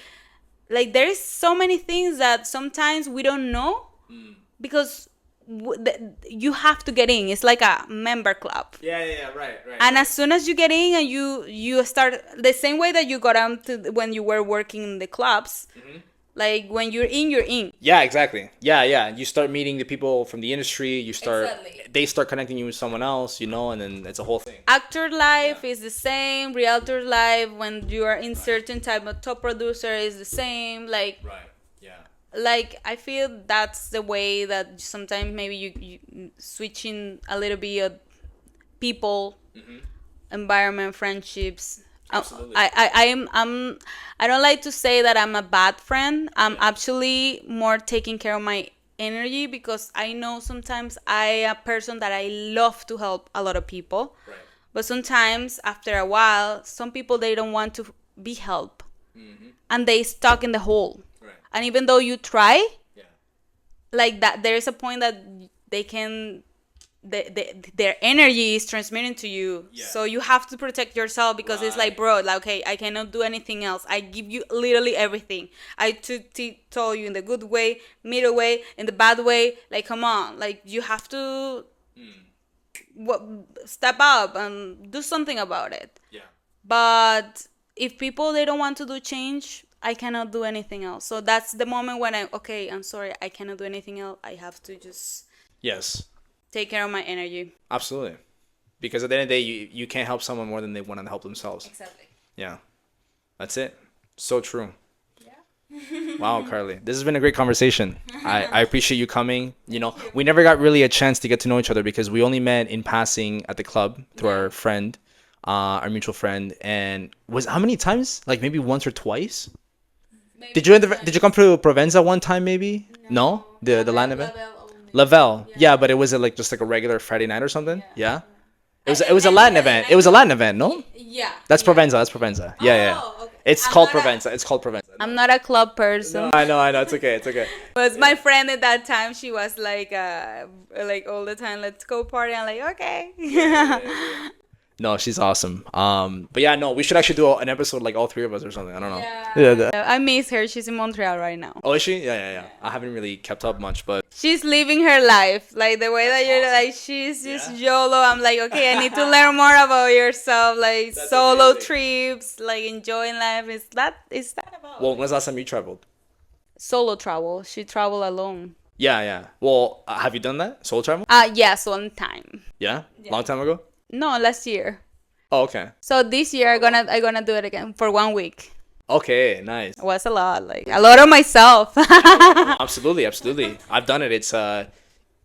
there is so many things that sometimes we don't know because you have to get in. It's like a member club. Right. And as soon as you get in and you start the same way that you got on to when you were working in the clubs. Like, when you're in, you're in. Yeah, exactly. Yeah. You start meeting the people from the industry. Exactly. They start connecting you with someone else, and then it's a whole thing. Actor life is the same. Realtor life, when you are in certain type of top producer, is the same. Like, I feel that's the way that sometimes maybe you switching a little bit of people, environment, friendships. Absolutely. I don't like to say that I'm a bad friend. I'm actually more taking care of my energy because I know sometimes I am a person that I love to help a lot of people. Right. But sometimes after a while, some people, they don't want to be helped. And they stuck in the hole. Right. And even though you try, like that, there is a point that they can their energy is transmitting to you, so you have to protect yourself because it's like, bro, like, okay, I cannot do anything else. I give you literally everything. I told you in the good way, middle way, in the bad way. Like, come on, like, you have to step up and do something about it. But if people, they don't want to do change, I cannot do anything else. So that's the moment when I'm sorry, I cannot do anything else. I have to just take care of my energy. Absolutely. Because at the end of the day, you can't help someone more than they want to help themselves. Exactly. Yeah. That's it. So true. Yeah. Wow, Karly. This has been a great conversation. I appreciate you coming. We never got really a chance to get to know each other because we only met in passing at the club through our friend, our mutual friend. And how many times? Like, maybe once or twice? Maybe did you come to Provenza one time maybe? No? The Latin event? Lavelle, but it was just like a regular Friday night or something. Yeah. It was a Latin event. It was a Latin event, no? Yeah. That's Provenza. That's Provenza. Yeah. Okay. It's called Provenza. It's called Provenza. I'm not a club person. No, I know. It's okay. It's okay. But my friend at that time, she was like all the time, let's go party. I'm like, okay. No, she's awesome. But yeah, no, we should actually do an episode like all three of us or something. I don't know. Yeah. I miss her. She's in Montreal right now. Oh, is she? Yeah. I haven't really kept up much, but she's living her life. Like, the way that you're like, she's just YOLO. I'm like, okay, I need to learn more about yourself. Like, that's solo amazing. Trips, like, enjoing life. Is that about? Well, when's the last time you traveled? Solo travel. She traveled alone. Yeah. Well, have you done that? Solo travel? Yes, one time. Yeah? Long time ago? No, last year. Oh, okay. So this year I'm gonna do it again for 1 week. Okay, nice. It was a lot of myself. Absolutely. I've done it.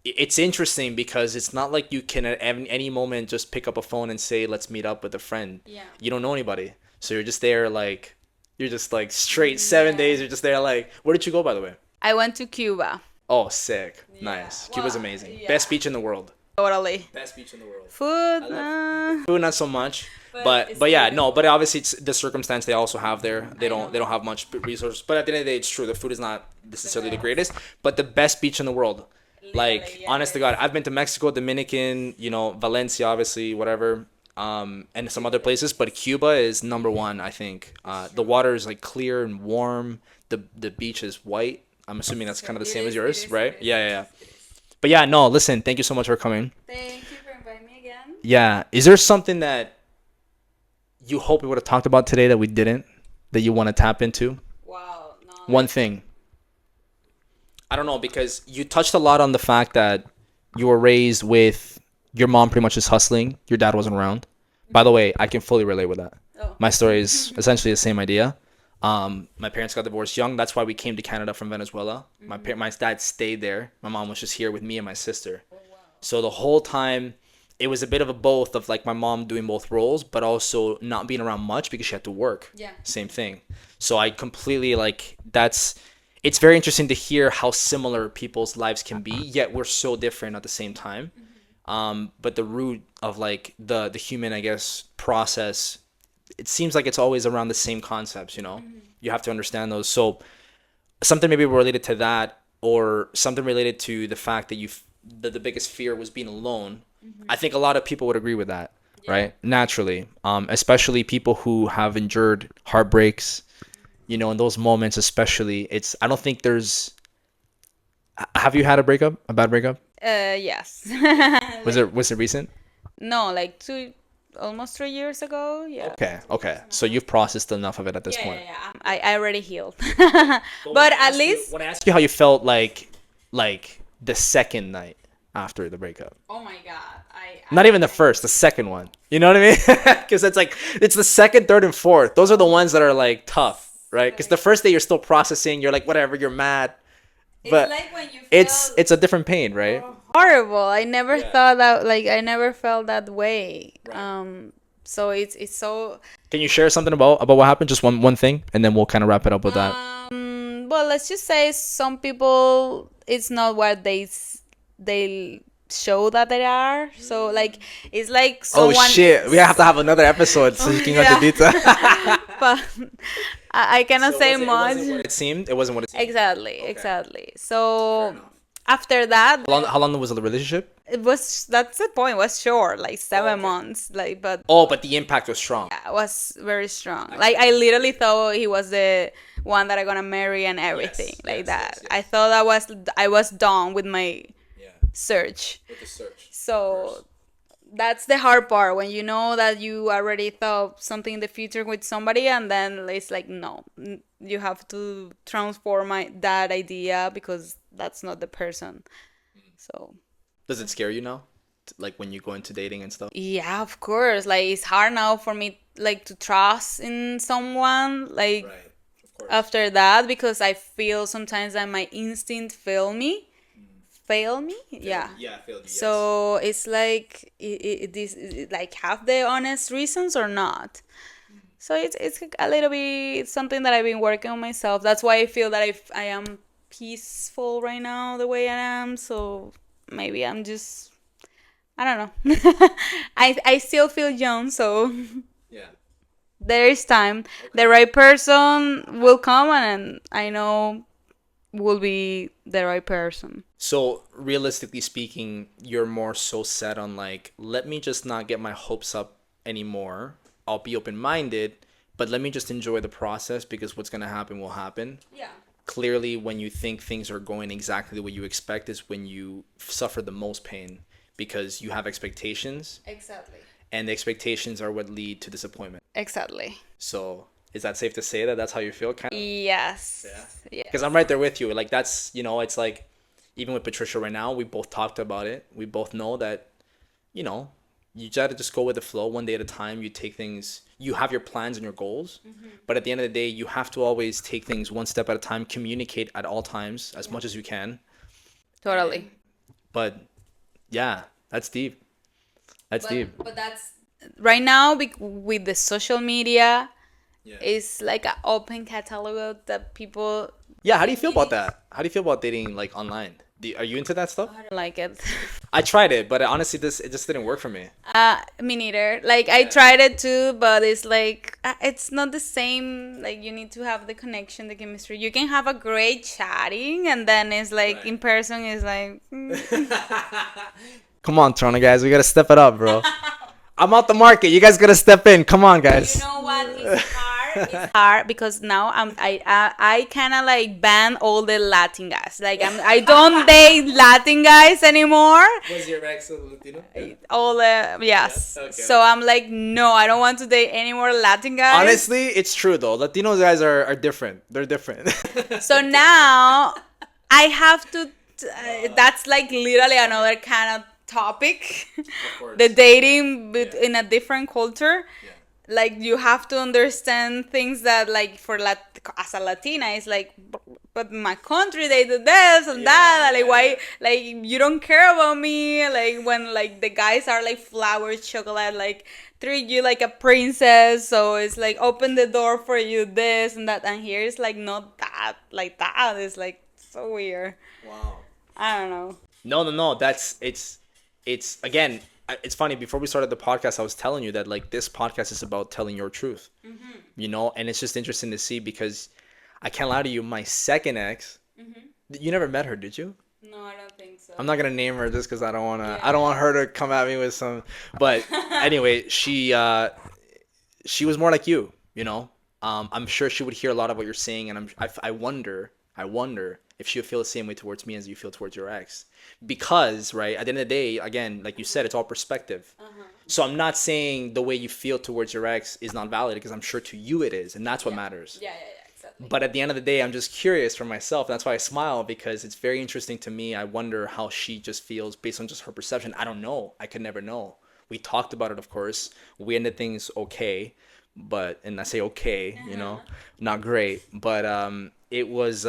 It's interesting because it's not like you can at any moment just pick up a phone and say, let's meet up with a friend. Yeah. You don't know anybody. So you're just there straight 7 days. You're just there like, where did you go, by the way? I went to Cuba. Oh, sick. Yeah. Nice. Cuba's amazing. Yeah. Best beach in the world. Totally. Best beach in the world. Food, Food, not so much. But But yeah, still. no. But obviously, it's the circumstance they also have there. They I don't know. they don't have much resources. But at the end of the day, it's true. The food is not necessarily the greatest, but the best beach in the world. Like, Literally, yeah, honest to it God, is. I've been to Mexico, Dominican, Valencia, obviously, whatever, and some other places. But Cuba is number one, I think. The water is like clear and warm. The beach is white. I'm assuming that's kind of the same as yours, right? Yeah, yeah, yeah. But yeah, no. Listen, thank you so much for coming. Thank you for inviting me again. Yeah. Is there something that you hope we would have talked about today that we didn't, that you want to tap into? Wow, no. One thing. I don't know, because you touched a lot on the fact that you were raised with your mom pretty much just hustling. Your dad wasn't around. By the way, I can fully relate with that. Oh. My story is essentially the same idea. My parents got divorced young. That's why we came to Canada from Venezuela. My dad stayed there. My mom was just here with me and my sister. So the whole time, it was a bit of a both of like my mom doing both roles, but also not being around much because she had to work. Yeah. Same thing. So I completely it's very interesting to hear how similar people's lives can be, yet we're so different at the same time. But the root of like the human, I guess, process, it seems like it's always around the same concepts, You have to understand those. So something maybe related to that, or something related to the fact that the biggest fear was being alone. I think a lot of people would agree with that, right? Naturally, especially people who have endured heartbreaks, in those moments, especially. I don't think have you had a bad breakup? Yes. Was it recent? No, like almost 3 years ago. Yeah. Okay. So you've processed enough of it at this point. Yeah. I already healed. But at least. When I ask you how you felt like the second night after the breakup. Oh my God. Not even the first, the second one. You know what I mean? Because it's the second, third, and fourth. Those are the ones that are like tough, right? Because the first day you're still processing. You're like, whatever, you're mad. But like when you it's a different pain, right? horrible. I never thought that, like, I never felt that way. Right. So it's so. Can you share something about what happened? Just one thing, and then we'll kind of wrap it up with that. Well, let's just say some people, it's not what they show that they are. So like it's like someone. Oh shit! We have to have another episode so you can go into detail. But I cannot say much. It wasn't what it seemed. It wasn't what it seemed. Exactly. So after that, How long was the relationship? that's the point. It was short, like 7 months. Like, but Oh, but the impact was strong. yeah, it was very strong. Like I literally thought he was the one that I'm gonna marry and everything like that. yes. I thought I was done with my search. With the search. So that's the hard part, when you know that you already thought something in the future with somebody, and then it's like, no, you have to transform that idea because that's not the person. So Does it scare you now? Like when you go into dating and stuff? yeah, of course. Like it's hard now for me, like, to trust in someone, like, Right. Of course. after that, because I feel sometimes that my instinct fail me. Yeah. Yeah, I feel you. So it's like like have the honest reasons or not. So it's a little bit something that I've been working on myself. That's why I feel that I am peaceful right now the way I am. So maybe I'm just, I don't know. I still feel young, so Yeah. there is time. The right person will come, and I know will be the right person. So realistically speaking, you're more so set on like, let me just not get my hopes up anymore. I'll be open-minded, but let me just enjoy the process, because what's going to happen will happen. Yeah. Clearly, when you think things are going exactly the way you expect is when you suffer the most pain, because you have expectations, Exactly. and the expectations are what lead to disappointment. Exactly. So is that safe to say that that's how you feel? Kind of? Yes. Yeah. Because I'm right there with you. Like that's, it's like, even with Patricia right now, we both talked about it. We both know that, you try to just go with the flow one day at a time. You take things, you have your plans and your goals, but at the end of the day, you have to always take things one step at a time, communicate at all times as much as you can. Totally. But yeah, that's deep. That's deep. But that's right now, with the social media, it's like an open catalog that people Yeah, how do you feel about that? How do you feel about dating like online? Are you into that stuff? I don't like it. I tried it, but honestly, it just didn't work for me. Me neither. Like I tried it too, but it's like it's not the same. Like you need to have the connection, the chemistry. You can have a great chatting, and then it's like Right. in person is like. Come on, Toronto guys, we gotta step it up, bro. I'm out the market. You guys gotta step in. Come on, You guys. know what? It's hard. It's hard because now I kind of like ban all the Latin guys. Like I don't date Latin guys anymore. Was your ex a Latino? All the yes. Okay, So okay. I'm like, no, I don't want to date any more Latin guys. Honestly, it's true though. Latino guys are different. They're different. So now I have to. That's like literally another kind of topic. course. The dating Yeah. in a different culture. Like you have to understand things that like as a Latina it's like, but in my country they do this and that. Like why? Like you don't care about me. Like when like the guys are like flower chocolate, like treat you like a princess. So it's like open the door for you this and that. And here it's like not that like that. It's like so weird. Wow. I don't know. No. It's again. It's funny. Before we started the podcast, I was telling you that like this podcast is about telling your truth. You know, and it's just interesting to see because I can't lie to you. My second ex, you never met her, did you? No, I don't think so. I'm not gonna name her just because I don't wanna. I don't want her to come at me with some. But anyway, she was more like you. You know, I'm sure she would hear a lot of what you're saying, and I wonder if she would feel the same way towards me as you feel towards your ex. Because right at the end of the day, again, like you said, it's all perspective. So I'm not saying the way you feel towards your ex is not valid because I'm sure to you it is, and that's what matters. Yeah, exactly. But at the end of the day, I'm just curious for myself. That's why I smile because it's very interesting to me. I wonder how she just feels based on just her perception. I don't know. I could never know. We talked about it, of course. We ended things okay, and I say okay, you know, not great. But it was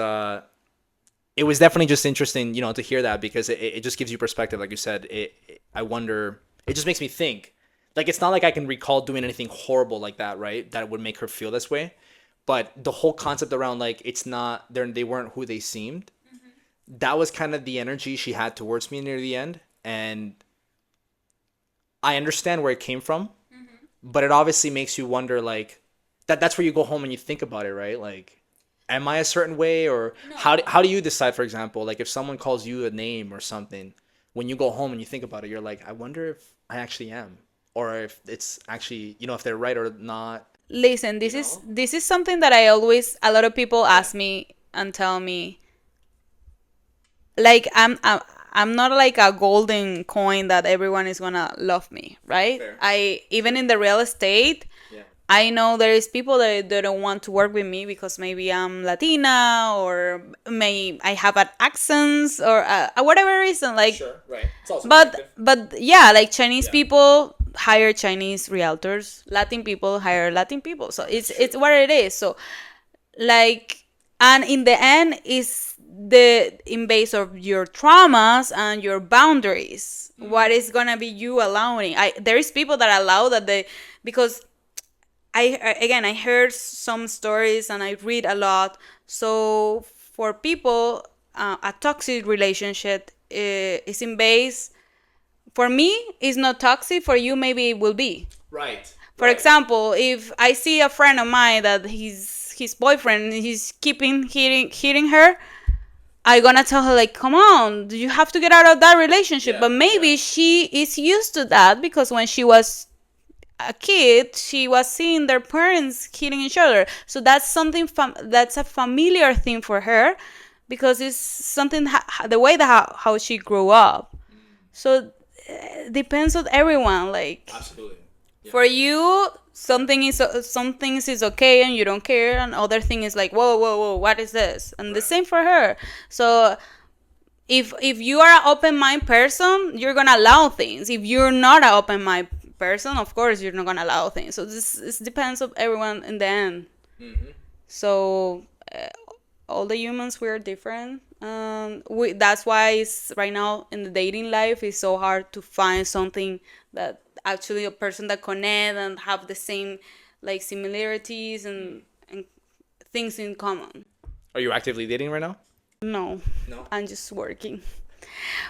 definitely just interesting, you know, to hear that because it just gives you perspective. Like you said, I wonder. It just makes me think. Like it's not like I can recall doing anything horrible like that, right? That would make her feel this way. But the whole concept around like it's not they weren't who they seemed. That was kind of the energy she had towards me near the end, and I understand where it came from. But it obviously makes you wonder like that's where you go home and you think about it, right? Like am I a certain way or how do you decide, for example, like if someone calls you a name or something, when you go home and you think about it, you're like, I wonder if I actually am or if it's actually, you know, if they're right or not. Listen, this is something that I always a lot of people ask me and tell me like I'm not like a golden coin that everyone is gonna love me, right? Fair. I even in the real estate, I know there is people that they don't want to work with me because maybe I'm Latina or may I have an accents or whatever reason. Like, Right. It's also but yeah, like Chinese people hire Chinese realtors, Latin people hire Latin people. So it's what it is. So like, and in the end, is the in base of your traumas and your boundaries. What is gonna be you allowing? There is people that allow that they because I heard some stories and I read a lot. So for people, a toxic relationship is in base. For me, it's not toxic. For you, maybe it will be. Right. For example, if I see a friend of mine that his boyfriend he's keeping hitting her, I gonna tell her like, come on, you have to get out of that relationship. But maybe she is used to that because when she was a kid, she was seeing their parents hitting each other. So that's something that's a familiar thing for her because it's something the way that how she grew up. So depends on everyone. Like Absolutely. for you, some things is okay and you don't care, and other thing is like whoa, what is this? And the same for her. So if you are an open mind person, you're gonna allow things. If you're not an open mind person, of course you're not gonna allow things. So this depends on everyone in the end. So all the humans, we're different. That's why it's right now in the dating life it's so hard to find something that actually a person that connect and have the same like similarities and things in common. Are you actively dating right now? No, No. I'm just working.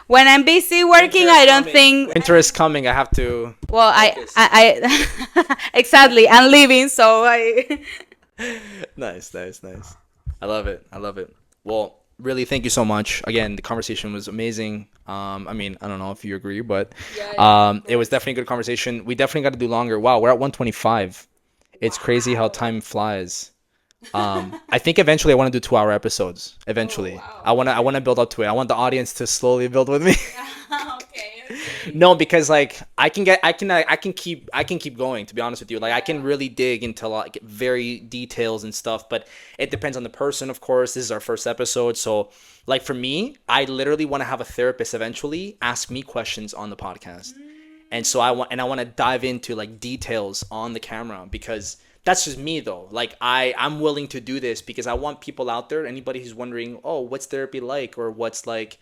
When I'm busy working, I don't think. Winter is coming. I have to. Well, focus. I exactly. I'm leaving, so I. Nice, nice, nice. I love it. I love it. Well, really, thank you so much. Again, the conversation was amazing. I mean, I don't know if you agree, but it was definitely a good conversation. We definitely got to do longer. Wow, we're at 125. It's crazy how time flies. I think eventually I want to do 2-hour episodes. Eventually, I want to build up to it. I want the audience to slowly build with me. No, because like I can keep going, to be honest with you. Like I can really dig into like very details and stuff, but it depends on the person, of course. This is our first episode, so like for me, I literally want to have a therapist eventually ask me questions on the podcast. And so I want to dive into like details on the camera, because that's just me though. Like I'm willing to do this because I want people out there, anybody who's wondering, "Oh, what's therapy like?" or what's like,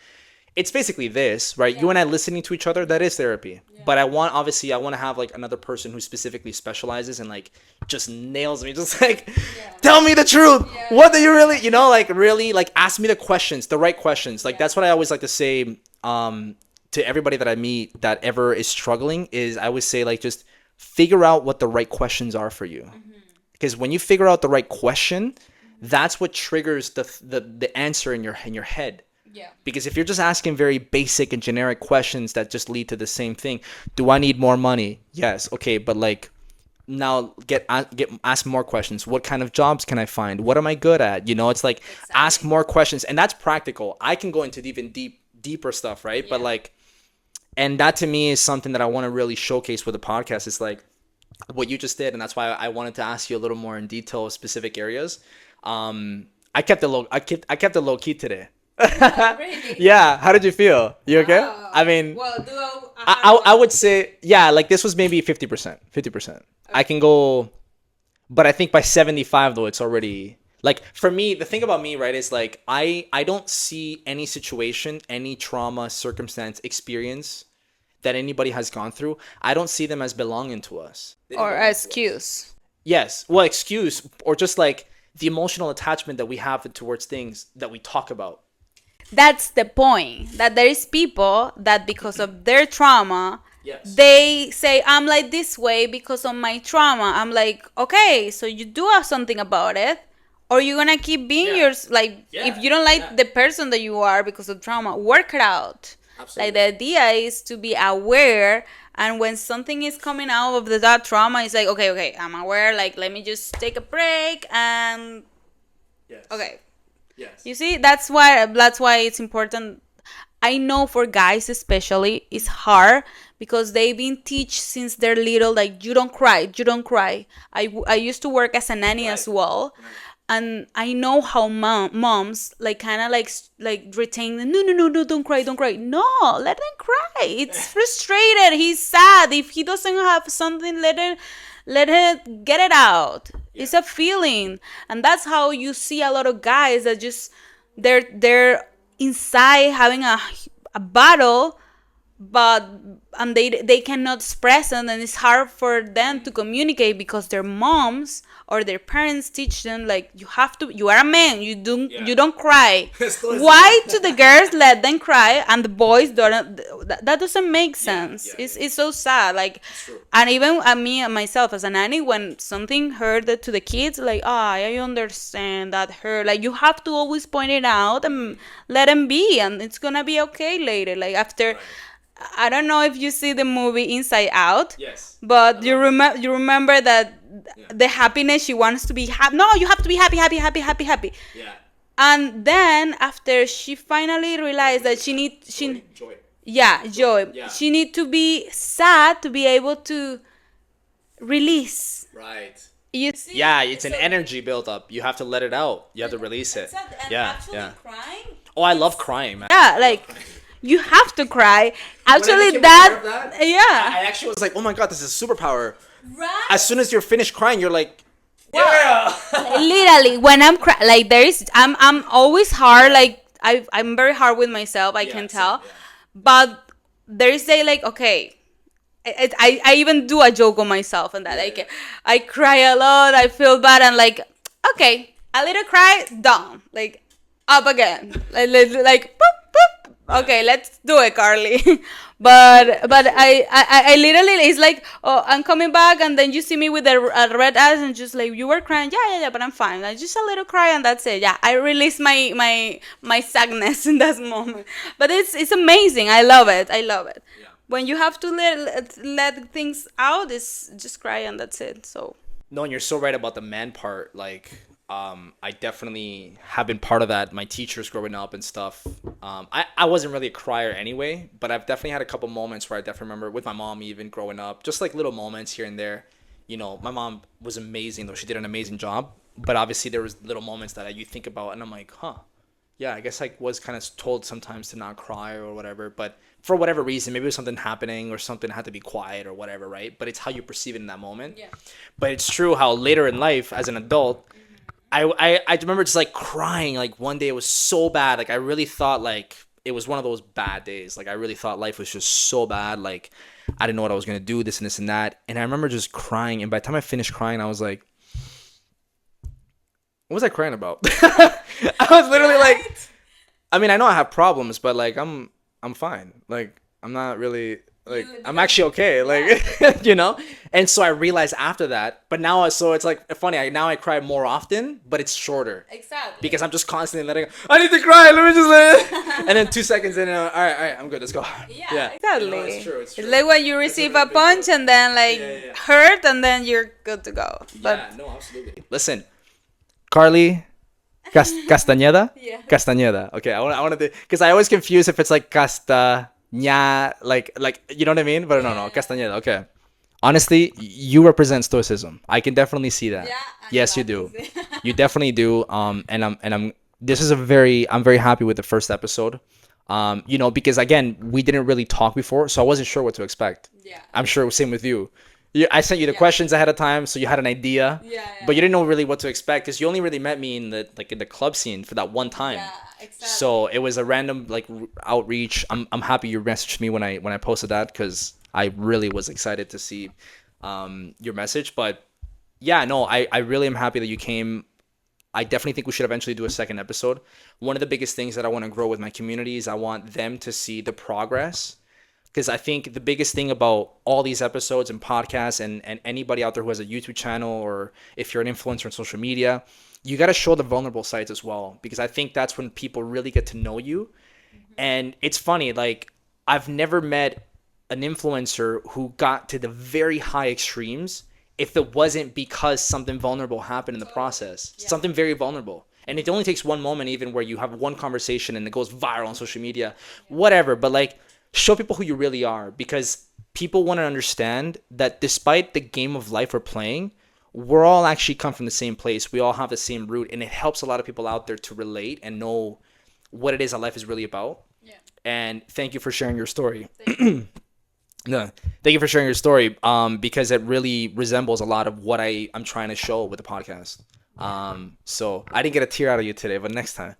it's basically this, right? You and I listening to each other, that is therapy. But I want to have like another person who specifically specializes and like just nails me, just like tell me the truth. What do you really, like really like ask me the questions, the right questions. Like that's what I always like to say to everybody that I meet that ever is struggling, is I always say like just figure out what the right questions are for you. Because when you figure out the right question, that's what triggers the answer in your head. Yeah. Because if you're just asking very basic and generic questions that just lead to the same thing, do I need more money? Yes. Okay, but like now ask more questions. What kind of jobs can I find? What am I good at? It's like ask more questions, and that's practical. I can go into even deeper stuff, right? But like, and that to me is something that I want to really showcase with the podcast. It's like what you just did, and that's why I wanted to ask you a little more in detail of specific areas. I kept it low key today. Really? Yeah, how did you feel? You okay? I mean, well, I would say, yeah, like this was maybe 50%. 50%. I can go, but I think by 75 though, it's already like, for me, the thing about me, right, is like I don't see any situation, any trauma, circumstance, experience that anybody has gone through. I don't see them as belonging to us. or excuse. Yes, well, excuse, or just like the emotional attachment that we have towards things that we talk about. That's the point. That there is people that because of their trauma, Yes. they say, I'm like this way because of my trauma. I'm like, okay, so you do have something about it, or you're gonna keep being yours. Like, if you don't like the person that you are because of trauma, work it out. Absolutely. Like, the idea is to be aware, and when something is coming out of that trauma, it's like, okay, I'm aware. Like, let me just take a break and Yes. okay. Yes. You see, that's why it's important. I know for guys especially, it's hard because they've been taught since they're little, like, you don't cry. I used to work as a nanny as well. And I know how moms like kind of like retain, no, don't cry. No, let them cry. It's frustrated. He's sad. If he doesn't have something, let it get it out. It's a feeling, and that's how you see a lot of guys that just they're inside having a battle, but they cannot express it, and it's hard for them to communicate because their moms or their parents teach them like, you are a man, you don't cry. Why to the girls let them cry and the boys don't? That doesn't make sense. It's so sad. Like, and even me and myself as a nanny, when something hurt to the kids, like, I understand that hurt. Like, you have to always point it out and let them be, and it's gonna be okay later. Like, after. I don't know if you see the movie Inside Out. Yes. But you remember that the happiness, she wants to be happy. No, you have to be happy. Yeah. And then after she finally realized that Joy. yeah, joy. Yeah. She need to be sad to be able to release. Right. You see? Yeah, it's an energy buildup. You have to let it out. You have to release it. And Yeah. actually Yeah. crying. Oh, I love crying, man. Yeah, like. You have to cry. Actually, became that, aware of that, yeah. I actually was like, oh my god, this is a superpower. Right. As soon as you're finished crying, you're like, yeah. Literally, when I'm like, I'm always hard. Like, I'm very hard with myself. I can tell, but there is like, okay. I even do a joke on myself and that like I cry a lot. I feel bad and like, okay, a little cry, down, like up again, like boop, boop, Okay, let's do it, Karly. But I literally, it's like, oh, I'm coming back, and then you see me with a red eyes, and just like, you were crying. Yeah, but I'm fine. Like, just a little cry, and that's it. Yeah, I release my sadness in that moment. But it's amazing. I love it. I love it. Yeah. When you have to let things out, it's just cry, and that's it. So. No, and you're so right about the man part. Like, I definitely have been part of that. My teachers growing up and stuff. I wasn't really a crier anyway, but I've definitely had a couple moments where I definitely remember with my mom even growing up, just like little moments here and there. You know, my mom was amazing though; she did an amazing job. But obviously, there was little moments that you think about, and I'm like, huh, yeah, I guess I was kind of told sometimes to not cry or whatever, but for whatever reason, maybe it was something happening or something had to be quiet or whatever, right? But it's how you perceive it in that moment. Yeah. But it's true how later in life, as an adult, I remember just like crying. Like one day it was so bad. Like I really thought like it was one of those bad days. Like I really thought life was just so bad. Like I didn't know what I was gonna do, this and this and that. And I remember just crying. And by the time I finished crying, I was like, what was I crying about? I was literally like, I mean, I know I have problems, but like I'm fine. Like I'm not really like I'm actually okay. Like you know. And so I realized after that. But now so it's like funny. Now I cry more often, but it's shorter Exactly. because I'm just constantly letting. I need to cry. Let me just let it. And then 2 seconds in, all right, I'm good. Let's go. Yeah, exactly. You know, it's true. It's true. It's like when you receive a punch and then like Yeah. hurt, and then you're good to go. But Yeah, no, absolutely. Listen, Karly Castañeda? Yeah. Castañeda. Okay, I want to, because I always confuse if it's like Castaña, like you know what I mean? But no, Castañeda. Okay. Honestly, you represent Stoicism. I can definitely see that. Yeah, Yes, you do. You definitely do. And I'm. This is I'm very happy with the first episode. You know, because again, we didn't really talk before, so I wasn't sure what to expect. Yeah. I'm sure it was same with you. I sent you the questions ahead of time, so you had an idea. Yeah. But you didn't know really what to expect because you only really met me in the club scene for that one time. Yeah, exactly. So it was a random like outreach. I'm happy you messaged me when I posted that because I really was excited to see your message. But yeah, no, I really am happy that you came. I definitely think we should eventually do a second episode. One of the biggest things that I want to grow with my community is I want them to see the progress. Because I think the biggest thing about all these episodes and podcasts and anybody out there who has a YouTube channel or if you're an influencer on social media, you got to show the vulnerable sides as well. Because I think that's when people really get to know you. And it's funny, like I've never met an influencer who got to the very high extremes if it wasn't because something vulnerable happened in the process. Yeah. Something very vulnerable. And it only takes one moment even where you have one conversation and it goes viral on social media, whatever. But like, show people who you really are because people want to understand that despite the game of life we're playing, we're all actually come from the same place. We all have the same root, and it helps a lot of people out there to relate and know what it is that life is really about. Yeah. And thank you for sharing your story. No, thank you for sharing your story because it really resembles a lot of what I'm trying to show with the podcast. So I didn't get a tear out of you today, but next time.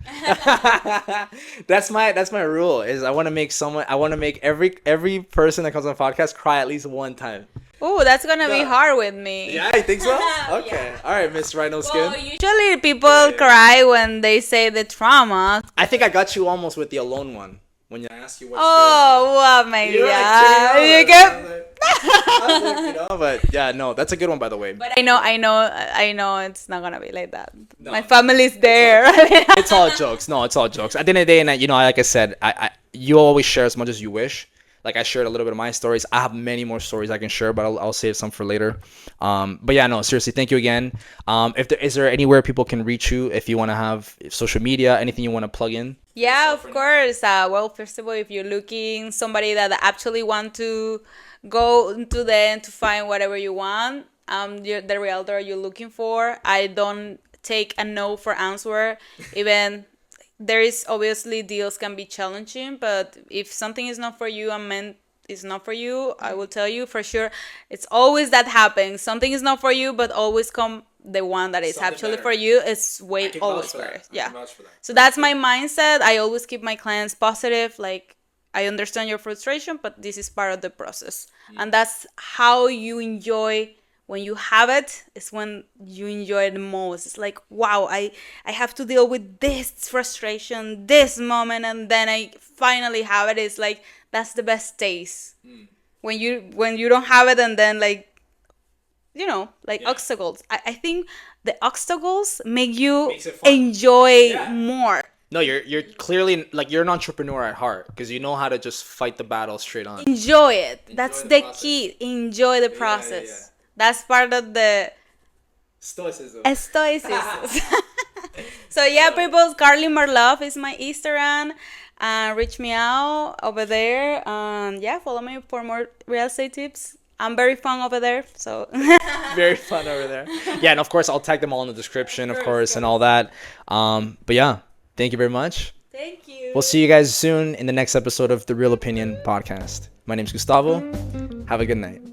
That's my rule is I want to make every person that comes on the podcast cry at least one time. Oh, that's gonna be hard with me. Yeah, you think so? Okay. All right, Miss Rhino Skin. Well, usually people cry when they say the trauma. I think I got you almost with the alone one when I asked you what. Oh, wow, my You were like, God. "Check it out." You get. I was like, you know, but yeah, no, that's a good one by the way. But I know it's not gonna be like that. No. My family's there. It's all jokes. No, it's all jokes. At the end of the day, and you know, like I said, you always share as much as you wish. Like I shared a little bit of my stories. I have many more stories I can share, but I'll save some for later. But yeah, no, seriously, thank you again. Is there anywhere people can reach you if you want to have social media, anything you want to plug in? Yeah, of course. Well, first of all, if you're looking somebody that actually want to go into them to find whatever you want, you're the realtor you're looking for. I don't take a no for answer. Even there is obviously deals can be challenging, but if something is not for you and meant is not for you, I will tell you for sure. It's always that happens. Something is not for you, but always come the one that is Something actually better. for you. It's way always first. Yeah. So that's my mindset. I always keep my clients positive. Like, I understand your frustration, but this is part of the process. And that's how you enjoy when you have it, it's when you enjoy it the most. It's like, wow, I have to deal with this frustration, this moment, and then I finally have it. It's like, that's the best taste. When you don't have it, and then like, like obstacles. I think the obstacles make you Makes it fun. enjoy more. No, you're clearly like you're an entrepreneur at heart because you know how to just fight the battle straight on. Enjoy it. That's the the process. key. Enjoy the process. yeah. That's part of the Stoicism. Stoicism. So yeah, people, Karly Marlov is my Instagram. Reach me out over there. Yeah, follow me for more real estate tips. I'm very fun over there, so Very fun over there. Yeah, and of course I'll tag them all in the description, of course, and all that. But yeah, thank you very much. thank you. We'll see you guys soon in the next episode of the Real Opinion Podcast. My name's Gustavo. Have a good night.